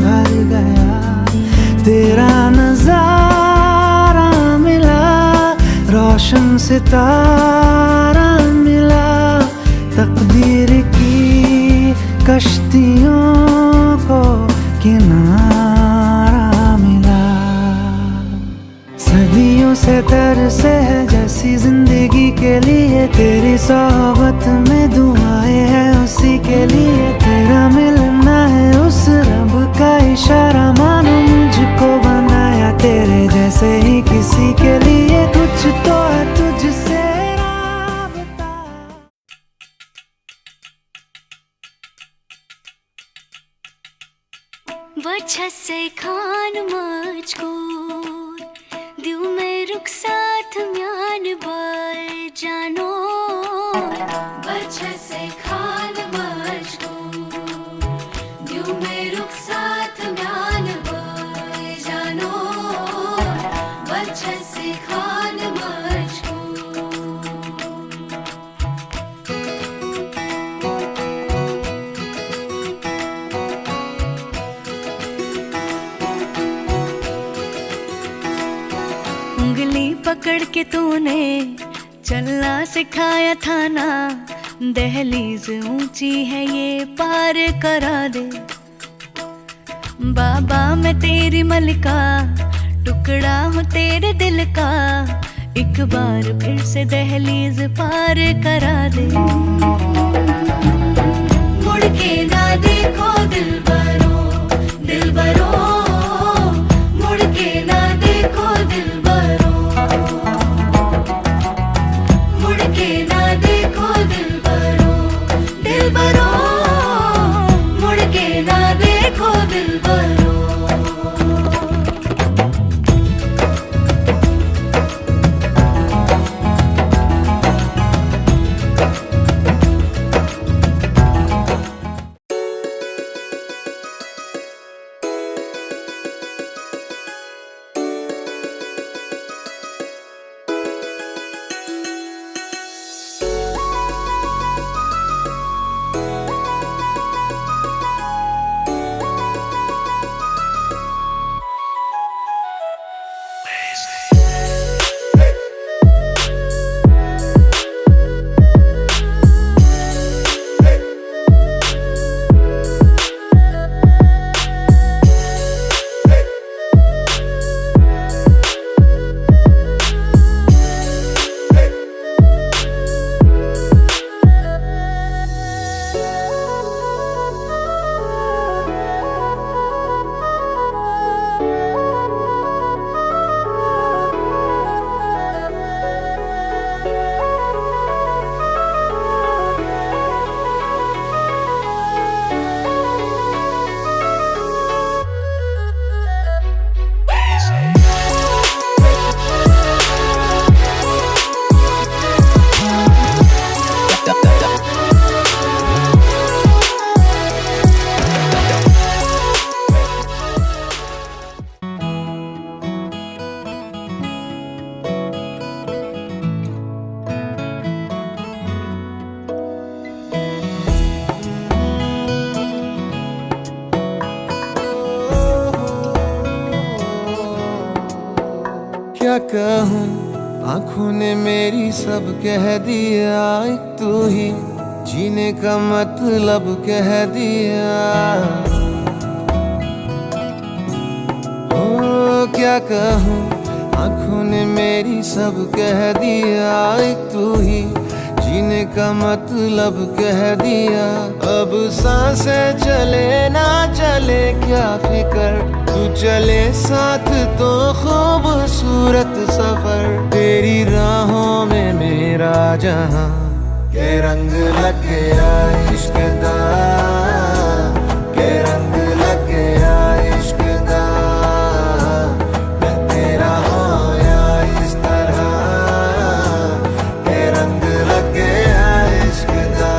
भर गया, तेरा नजारा मिला, रोशन सितारा मिला, तकदीर की कश्तियों को किनारा मिला। सदियों से तरसे है जैसी जिंदगी के लिए, तेरी सोहबत में दुआएं हैं उसी के लिए, तेरा मिलना है उस रब का इशारा, मानो मुझको बनाया तेरे जैसे ही किसी के लिए। कुछ तो है तुझसे राबता। वजह से खान मुझको दिल में रुख साथ म्यान बार जानो, वजह से खान मुझको दिल में रुख साथ म्यान बार जानो, वजह से खान मुझको। उंगली पकड़ के तूने चलना सिखाया था ना, दहलीज ऊंची है ये पार करा दे। बाबा मैं तेरी मलिका, टुकड़ा हूँ तेरे दिल का, एक बार फिर से दहलीज पार करा दे। मुड़ के ना देखो दिलबरो, दिलबरो, मुड़ के ना देखो दिलबरो, मुड़ के ना देखो दिलबरो, दिलबरो, मुड़ के ना देखो दिलबरो। क्या कहूँ, आँखों ने मेरी सब कह दिया, एक तू ही जीने का मतलब कह दिया। ओ क्या कहूँ, आँखों ने मेरी सब कह दिया, एक तू ही जीने का मतलब कह दिया। अब सांसें चले ना चले क्या फिकर, तू चले साथ तो खूबसूरत सफर। तेरी राहों में मेरा जहां के रंग लग गया इश्क दा, के रंग लग गया इश्क दा। मैं तेरा होया इस तरह, के रंग लग गया इश्क दा।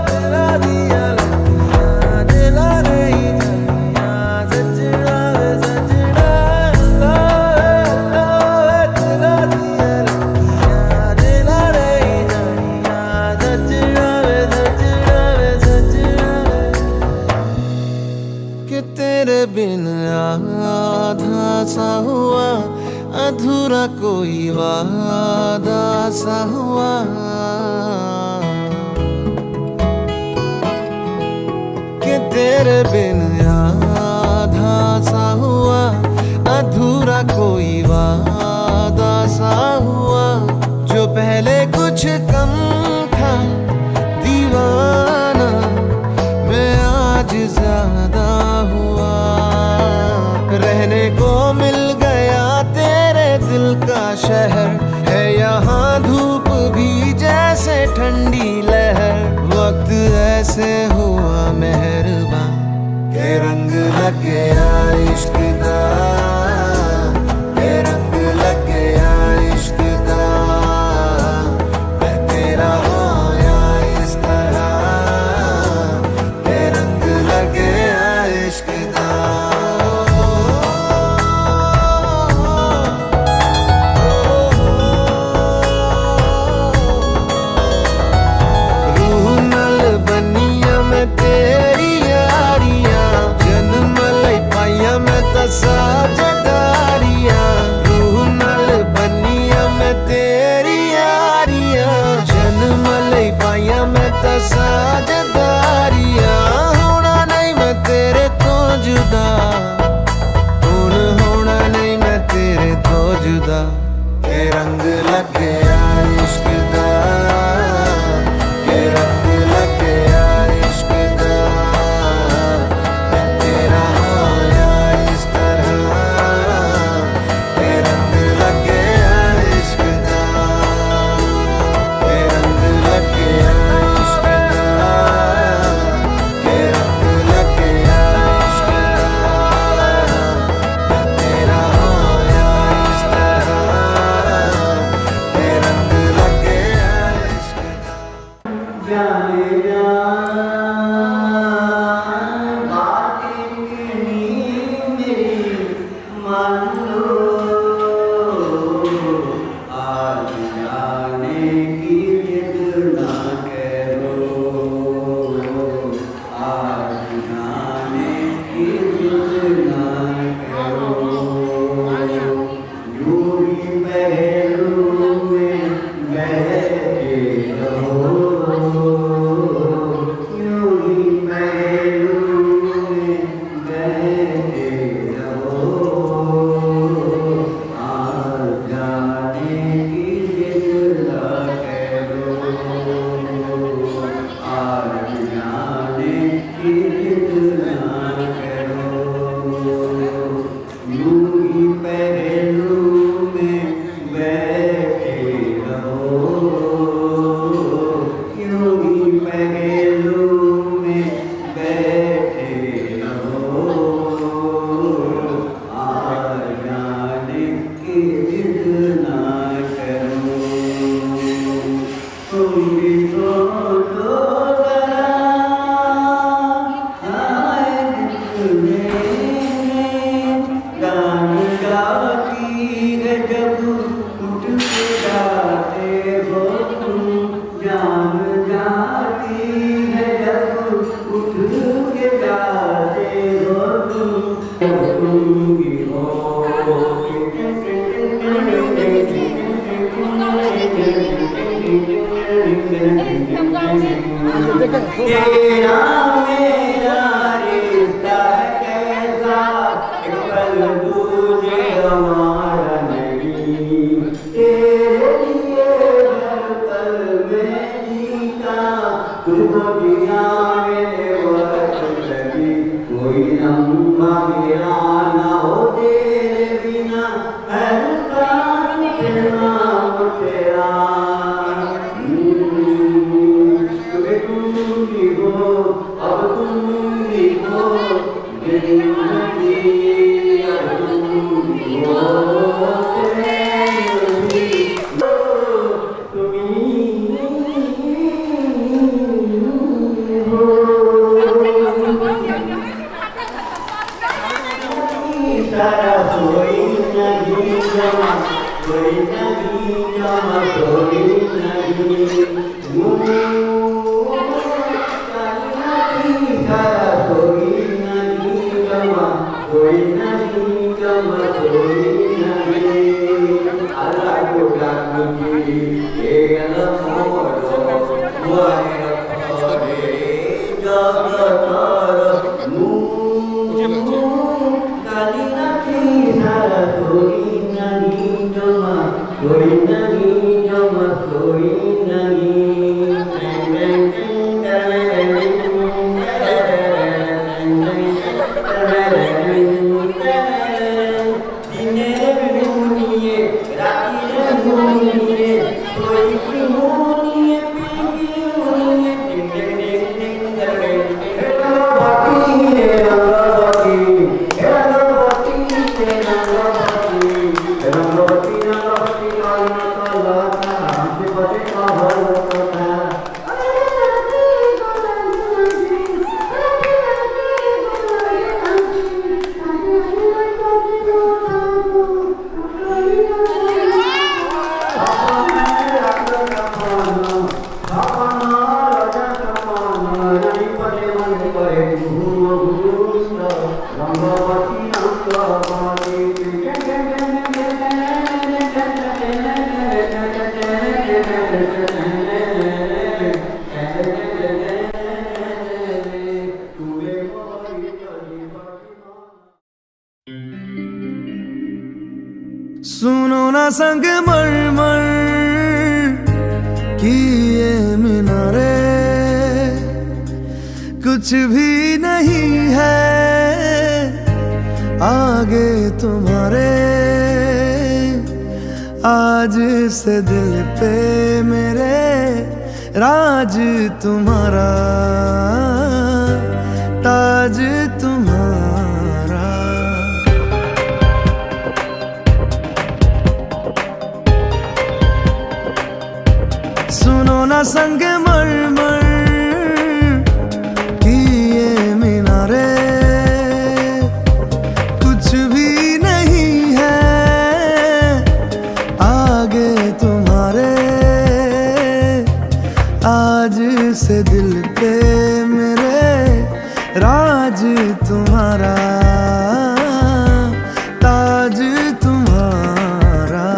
तेरा दिया दिला नहीं सजना सजना। तेरा दिया दिला नहीं सजना सजना। कि तेरे बिन आधा सा हुआ, अधूरा कोई वादा सा हुआ। कि तेरे बिन आधा सा हुआ, अधूरा कोई वादा सा हुआ। जो पहले कुछ कम था दीवाना, मैं आज ज्यादा हुआ। रहने को मिल गया तेरे दिल का शहर, है यहाँ धूप भी जैसे ठंडी लहर। वक्त ऐसे हुआ मेहरबान, के रंग लग गया इश्क दा, के रंग लग गया इश्क दा। मैं तेरा होया इस तरह, के रंग लग गया इश्क दा। रूह नल बनिया मैं तेरी यारियां, जन्म लई पाइया मैं तसा जदारियां। रूह नल बनिया मैं तेरी यारियां, जन्म लई पाइया मैं तसा जदारियां। होना नहीं मैं तेरे तो जुदा, हुण होना नहीं मैं तेरे तो जुदा। के रंग लग गया इश्क दा, के रंग लग गया इश्क दा। मैं तेरा होया इस तरह, के रंग लग गया इश्क दा, के रंग लग गया इश्क दा, के रंग लग गया इश्क दा। मैं तेरा होया इस तरह, के रंग लग गया इश्क दा। जाने गान गा तुझे गंवारा नहीं, तेरे लिए धड़कन में जीता, तुझको जिया मैंने वक्त लगी, कोई लम्हा मेरा ना हो तेरे बिना, हल्का नाम तेरा। तुम भी हो अब तुम भी हो, मेरी जिंदगी अब तुम भी हो, सारा कोई नहीं जमा, कोई नहीं जमा, कोई नहीं सारा कोई नहीं जमा, कोई नहीं जमा, कोई नहीं। अल्लाह को डाकूंगी ये अलग मोरो मुआरे रखो रे जगतार काली राखी सारा कोई नहीं जमा, कोई नहीं जमा, कोई नहीं। सुनो ना संग मरमर की ये मीनारे, कुछ भी नहीं है आगे तुम्हारे। आज से दिल पे मेरे राज तुम्हारा, ताज तुम्हारा। सुनो ना संग मरमर की ये मीनारे, कुछ भी नहीं है आगे तुम्हारे। आज से दिल पे मेरे राज तुम्हारा, ताज तुम्हारा।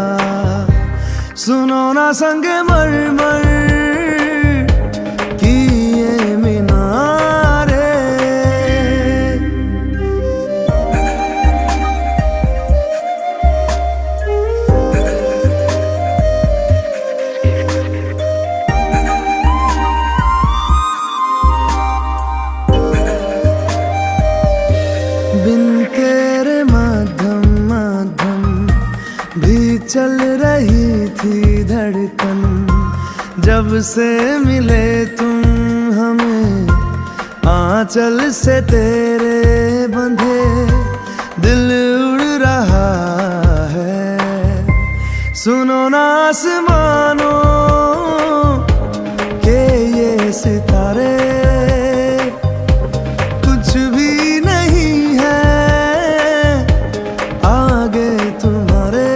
सुनो ना संग मरमर की ये मीनारे। बिन तेरे माध्यम माध्यम भी चल रही थी धड़कन, जब से मिले तुम हमें आंचल से तेरे बंधे दिल उड़ रहा है। सुनो ना आसमानों के ये सितारे, कुछ भी नहीं है आगे तुम्हारे।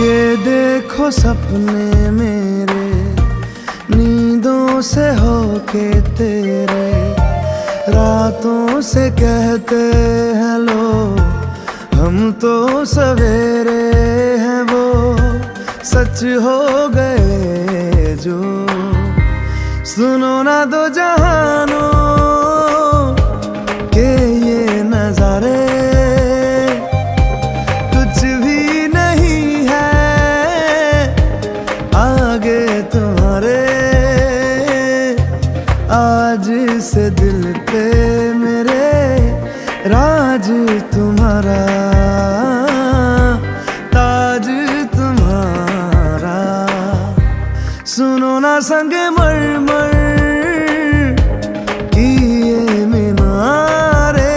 ये देखो सपने मेरे नींदों से होके तेरे, रात रातों से कहते हैं लोग हम तो सवेरे हैं, वो सच हो गए जो। सुनो ना दो जहानों के ये नजारे, कुछ भी नहीं है आगे तुम्हारे। आज से दिल पे मेरे राज तुम्हारा, ताज तुम्हारा। सुनो ना संगे मरमर की ये मीनारे।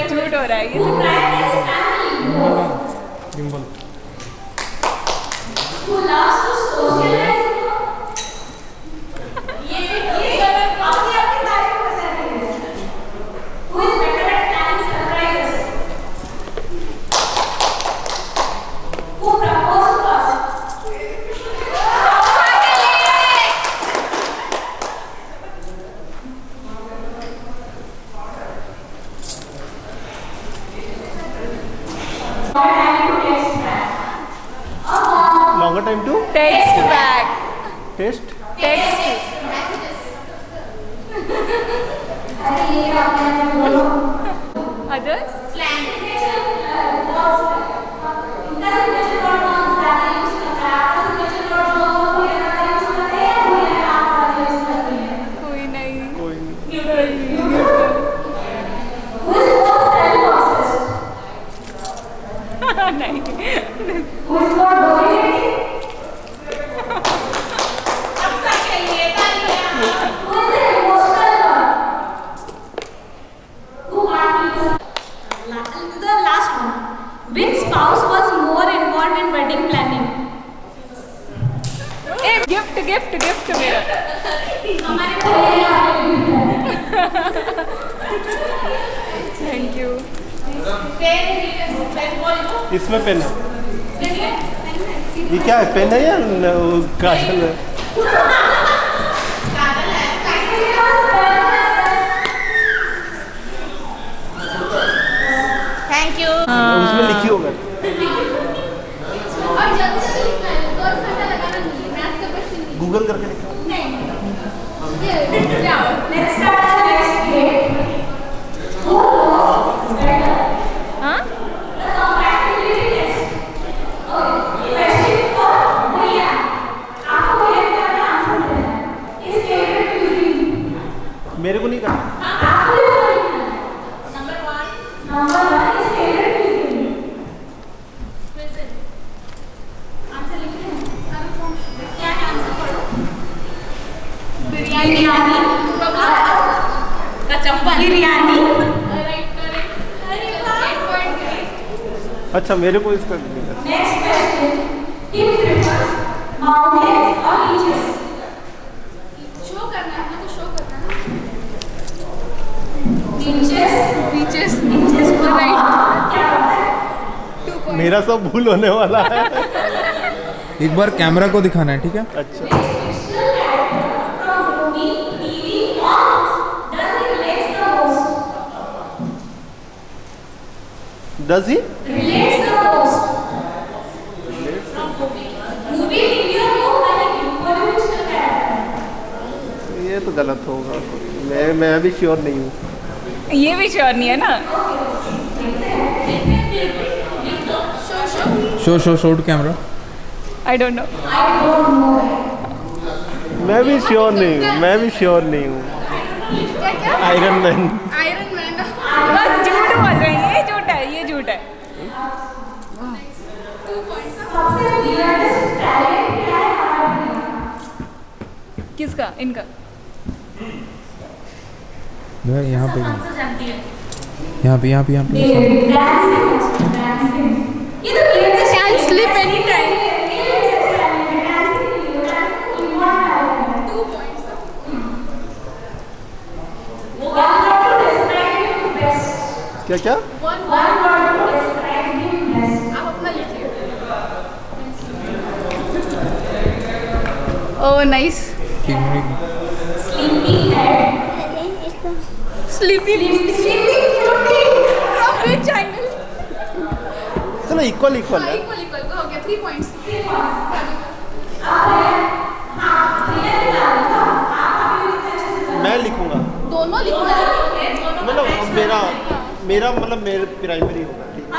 झूठ हो रहा है Longer time to text back test. Text others कोई नहीं The last one. Which spouse was more involved in wedding planning? Gift gift gift मेरा थैंक यू। इसमें पेन है। ये क्या है, पेन है या काजल है? Thank you. उसमें लिखी होगा। गूगल करके लिखा। Let's start the next game. हाँ The compatibility test. Okay. Question for भैया, आपको भैया का आंसर देना है। इस favorite cuisine. मेरे को नहीं करना। आपको भी बोलना है। Number one is favorite cuisine. Answer लिखना है। क्या है आंसर पढ़ो। बिरयानी, कचम्बर, बिरयानी। अच्छा, मेरे को इसका नहीं करना। Next question. Kim prefers mountains or beaches? Show करना है ना, तो शो करना है। Beaches को right. क्या होता है? मेरा सब भूल होने वाला है। एक बार कैमरा को दिखाना है, ठीक है? अच्छा। Does he? Relates the most. Movie, TV or book, what is fictional character? ये तो गलत होगा। मैं अभी श्योर नहीं हूँ। ये भी श्योर नहीं है ना। Show to camera. I don't know. मैं भी श्योर नहीं हूँ। Iron man. बस झूठ बोल रहे हैं, ये झूठ है, ये झूठ है। सबसे weirdest talent क्या है हमारे में? किसका? इनका? यहाँ पे यहाँ पे यहाँ पे यहाँ पे Can't sleep anytime. क्या क्या? आप अपना लिखिए. Oh, nice. Sleepy. From which angle? चलो इक्वल इक्वल है. Equal. Go, okay, 3 points. मैं लिखूंगा. दोनों लिखना है. मतलब मेरा मतलब मेरे प्राइमरी होगा. ठीक है.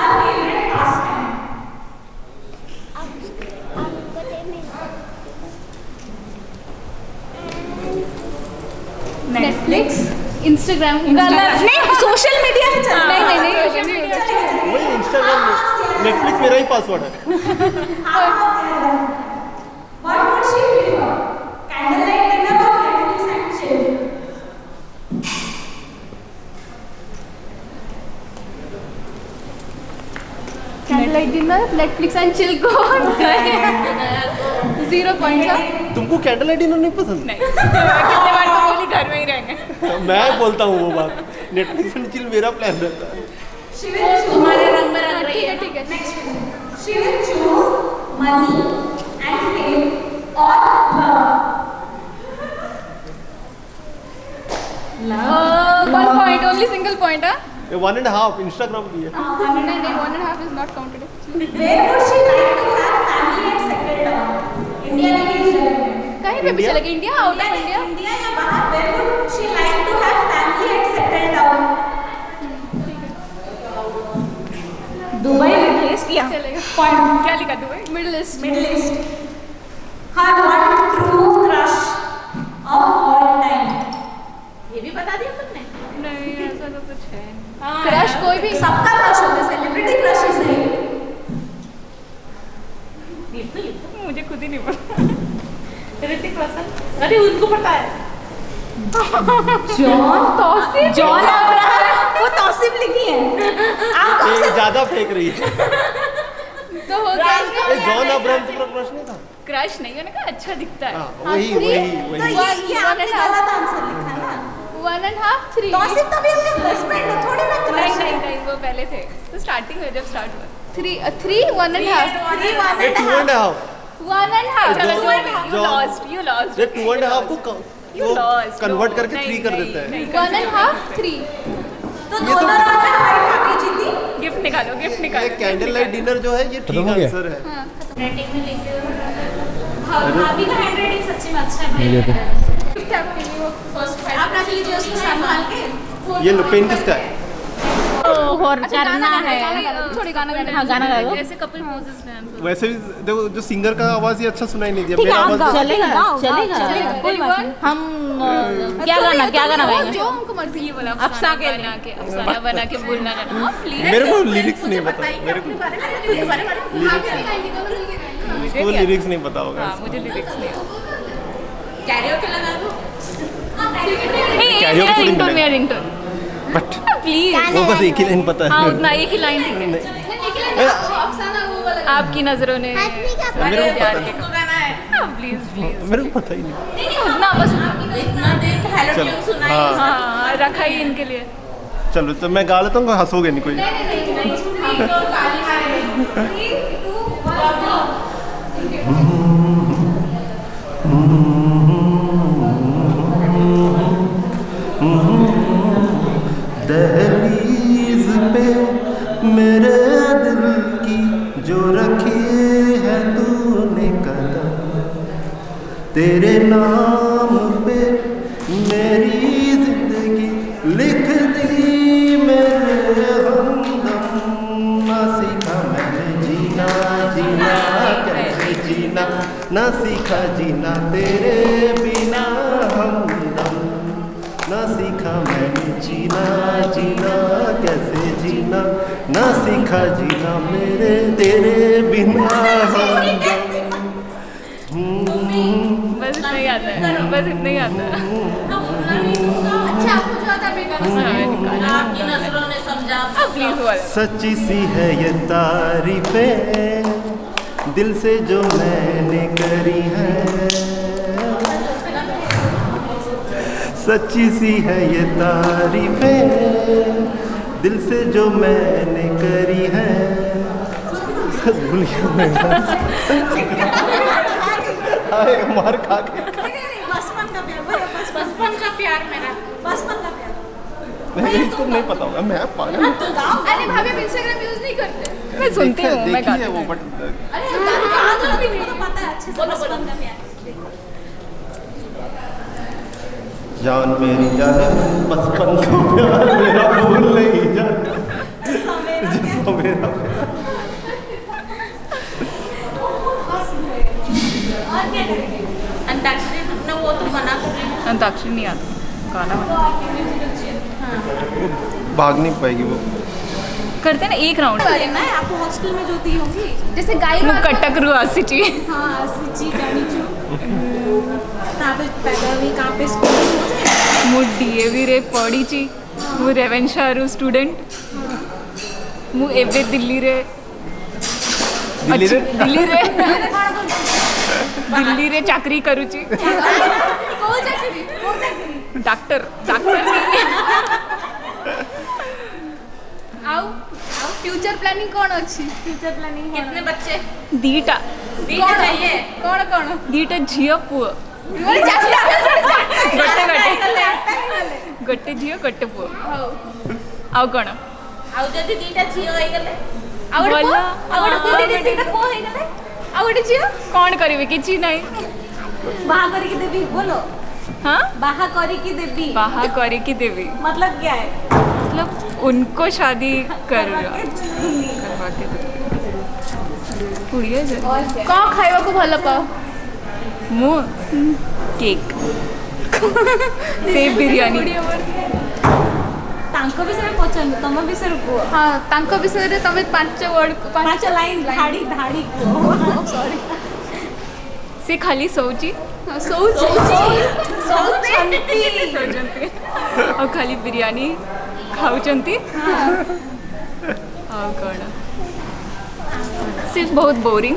Netflix, Instagram, नहीं सोशल मीडिया में चल. नहीं सोशल मीडिया. वही इंस्टाग्राम में. नेटफ्लिक्स मेरा ही पासवर्ड है. What would she prefer? Candlelight dinner or Netflix and chill? Candlelight dinner, Netflix and chill को 0 points. तुमको कैंडल लाइट डिनर नहीं पसंद? नहीं. कितने बार तो बोली घर में ही रहेंगे. मैं बोलता हूँ वो बात. नेटफ्लिक्स एंड चिल मेरा प्लान रहता है. तुम्हारे रंग में रंग रही है. ठीक है. She will choose money and fame or love. 1 point, only single point. 1.5 Instagram की है. 1.5 is not counted. Where would she like to have family and settle down? India लगे कहीं पे भी चलेगी. India, out of India. India या बाहर? Where would she like to have family and settle down? Dubai middle east या चलेगा. पॉइंट क्या लिखा? Dubai middle east. Her one true crush of all time. ये भी बता दिया तुमने? नहीं ऐसा तो कुछ है. क्रश कोई भी सबका क्रश होता है. सेलिब्रिटी क्रश ही सही. मुझे खुद ही नहीं पता. ऋतिक रोशन. अरे उनको पता है. John Abraham. वो तौसीफ लिखी है. आप कब से ज्यादा फेंक रही है. तो हो गया. जॉन अब्राहम तुम्हारा क्रश नहीं था? क्रश नहीं. मैंने कहा अच्छा दिखता है. वही. तो ये आपने गलत आंसर लिखा ना. 1.5, 3. तौसीफ तभी उसके हस्बैंड है. थोड़ी ना क्रश. नहीं वो पहले थे. तो स्टार्टिंग में जब स्टार्ट हुआ 3, 1.5. 2.5. 1.5. चलो you lost. ये 2.5 को कन्वर्ट करके 3 कर देता है. 1.5, 3. तो दोनों राउंड में हमारी भाभी जीती. गिफ्ट निकालो. ये कैंडल लाइट डिनर जो है ये ठीक आंसर है. रेटिंग में लिखे हो. भाभी का हैंड राइटिंग सच्ची में अच्छा है भाई. आप रख लीजिए उसको संभाल के. ये लो पेन किसका है? और करना है. थोड़ी गाना हाँ गाना गाओ. ऐसे कपल पोजेस में वैसे भी देखो जो सिंगर का आवाज ही अच्छा सुनाई नहीं दिया. मेरा आवाज चलेगा. कोई बात नहीं. हम क्या गाना गाएंगे? जो हमको मर्जी. ये वाला अफसाना बना के बोलना ना. प्लीज. मेरे को लिरिक्स नहीं पता. मेरे को लिरिक्स नहीं पता होगा. मुझे लिरिक्स नहीं. कैरियोके लगा दो. रिंगटोन. But please. वो बस एक ही लाइन पता है. हाँ उतना एक ही लाइन. आपकी नजरों ने मेरे को पता नहीं. प्लीज मेरे को पता ही नहीं. उतना बस. चलो. हाँ रखा ही इनके लिए. चलो तो मैं गा लेता हूँ. हंसोगे नहीं कोई. दहलीज पे मेरे दिल की जो रखी है तूने कदम. तेरे नाम पे मेरी जिंदगी लिख दी मेरे हमदम. ना सीखा मैंने जीना कैसे जीना. ना सीखा जीना तेरे बिना हमदम. ना सीखा मैंने जीना कैसे जीना. ना सीखा जीना मेरे तेरे बिना हमदम. बस इतना आता है, बस इतना ही आता है। अच्छा आपको जो आता है आपकी नजरों ने समझा। प्लीज बोलो। सच्ची सी है ये तारीफें दिल से जो मैंने करी है, सच्ची सी है ये तारीफें दिल से जो मैंने करी है। मार खा के बचपन का प्यार मेरा, बचपन का प्यार। नहीं, इसको नहीं पता होगा, मैं पागल हूँ। अरे भाभी आप इंस्टाग्राम यूज नहीं करते? मैं सुनती हूँ, मैं देखी गाती है वो, हूँ। बट अरे गा दो भी नहीं तो पता है अच्छे से बचपन का प्यार। जान मेरी जाने बचपन का प्यार मेरा भूल नहीं जाना, जिसको मेरा और क्या करेंगे? अंताक्षरी तुमने वो तो बना कर ली। अंताक्षरी नहीं आता, गाना भाग नहीं पाएगी वो। करते ना एक राउंड। अरे ना आप हॉस्टल में जो दी होंगी जैसे गाय कटक रू आसिची। हाँ सिची गानीचू कहाँ पे पैदा हुई, कहाँ पे स्कूल। मु डीएवी रे पढ़ी, मु रेवेन्शा रू स्टूडेंट, मु एबे दिल्ली रे दिल्ली रे चाकरी करूची। कौन चाकरी? डॉक्टर नहीं। आओ फ्यूचर प्लानिंग कौन अच्छी? फ्यूचर प्लानिंग कितने बच्चे? दीटा चाहिए? कौन? दीटा झियो पुओ, गोटे झियो गोटे पुओ। आउ कौन? आउ जदी दीटा झियो होई गले आउ दीटा को होई गले आउ गोटे झियो कौन करिवे? किछि नहीं। बाहा करी की देवी बोलो। हाँ, बाहा करी की देवी। बाहा करे की देवी मतलब क्या है? मतलब उनको शादी करवा के पुड़िया जे कौन खाइबा को भल पाओ? मु केक सेब बिरयानी। तांको विषय में पचानु, तम विषय को। हाँ तांको विषय रे तमे 5 वर्ड 5 लाइन धाड़ी को। सॉरी से खाली सोची और खाली बिरयानी खाऊचंती। और कौन? सिर्फ बहुत बोरिंग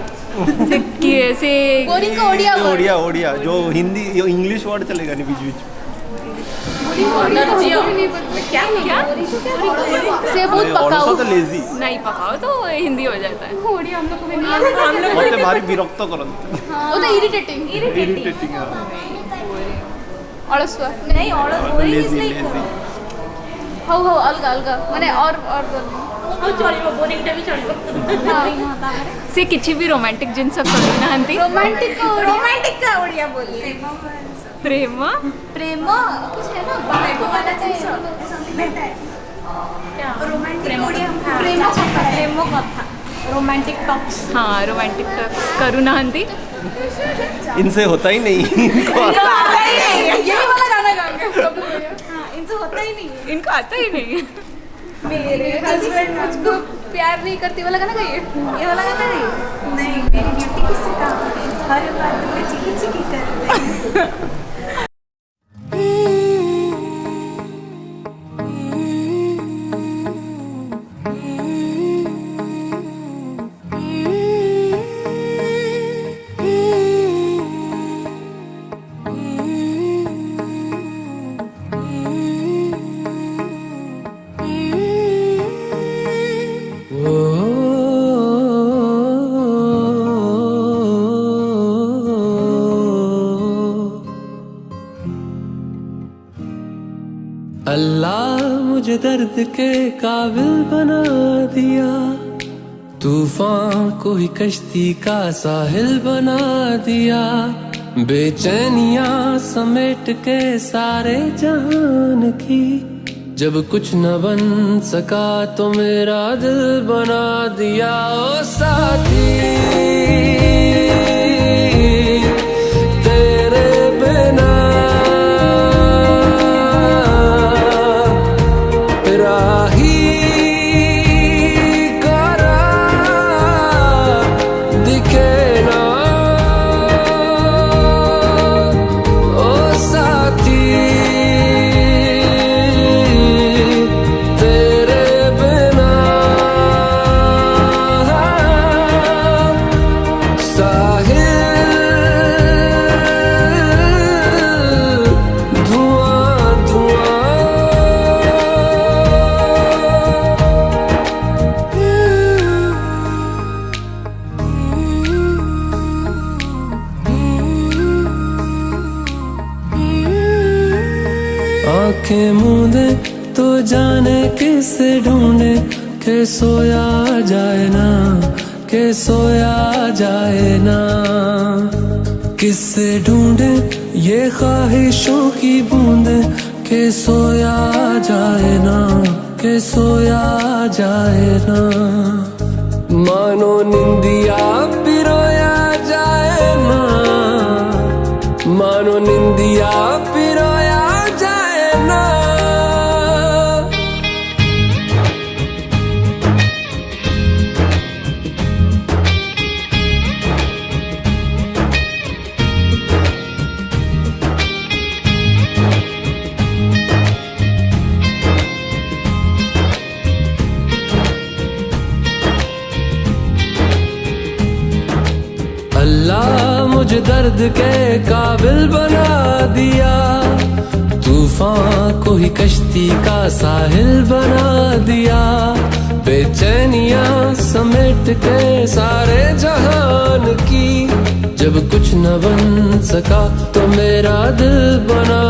से बोरिंग का ओडिया ओडिया जो हिंदी इंग्लिश वर्ड चलेगा नहीं बीच बीच। क्या से बहुत पकाओ तो लेजी नहीं पकाओ तो हिंदी हो जाता है। ओडिया हम लोग को भी नहीं आता। हम लोग मते भारी विरक्त करंत। वो तो इरिटेटिंग अलसुआ नहीं बोरिंग लेजी हो अलगा माने और चलिबो बोरिंग भी चलिबो। से किछि भी रोमांटिक जिनस करू नाहंती। रोमांटिक का ओडिया बोलिए। प्रेम कुछ है ना बात को वाला चाहिए समथिंग लाइक दैट। क्या रोमांटिक ओडिया? प्रेम कथा रोमांटिक टॉक्स। हाँ रोमांटिक करू नाहंती। इनसे होता ही नहीं। ये वाला गाना गाएंगे। हाँ इनसे होता ही नहीं, इनको आता ही नहीं। मेरे हस्बैंड मुझको प्यार नहीं करती वाला गाना गाइए। ये वाला गाना नहीं मेरी ब्यूटी किससे काम है, हर बात में चिकी करते हैं। अल्लाह मुझे दर्द के काबिल बना दिया, तूफान को ही कश्ती का साहिल बना दिया, बेचैनियां समेट के सारे जहान की, जब कुछ न बन सका तो मेरा दिल बना दिया। ओ साथी तेरे बिना आंखें मूंदे तो जाने किसे ढूंढे, के सोया जाए ना, के सोया जाए ना। किससे ढूंढे ये ख्वाहिशों की बूंदे, के सोया जाए ना, के सोया जाए ना। मानो निंदिया पिरोया जाए ना, मानो निंदिया पिरोया जाए ना। अल्लाह मुझे दर्द के काबिल बना दिया, तूफान को ही कश्ती का साहिल बना दिया। बेचैनियां समेट के सारे जहान की, जब कुछ न बन सका तो मेरा दिल बना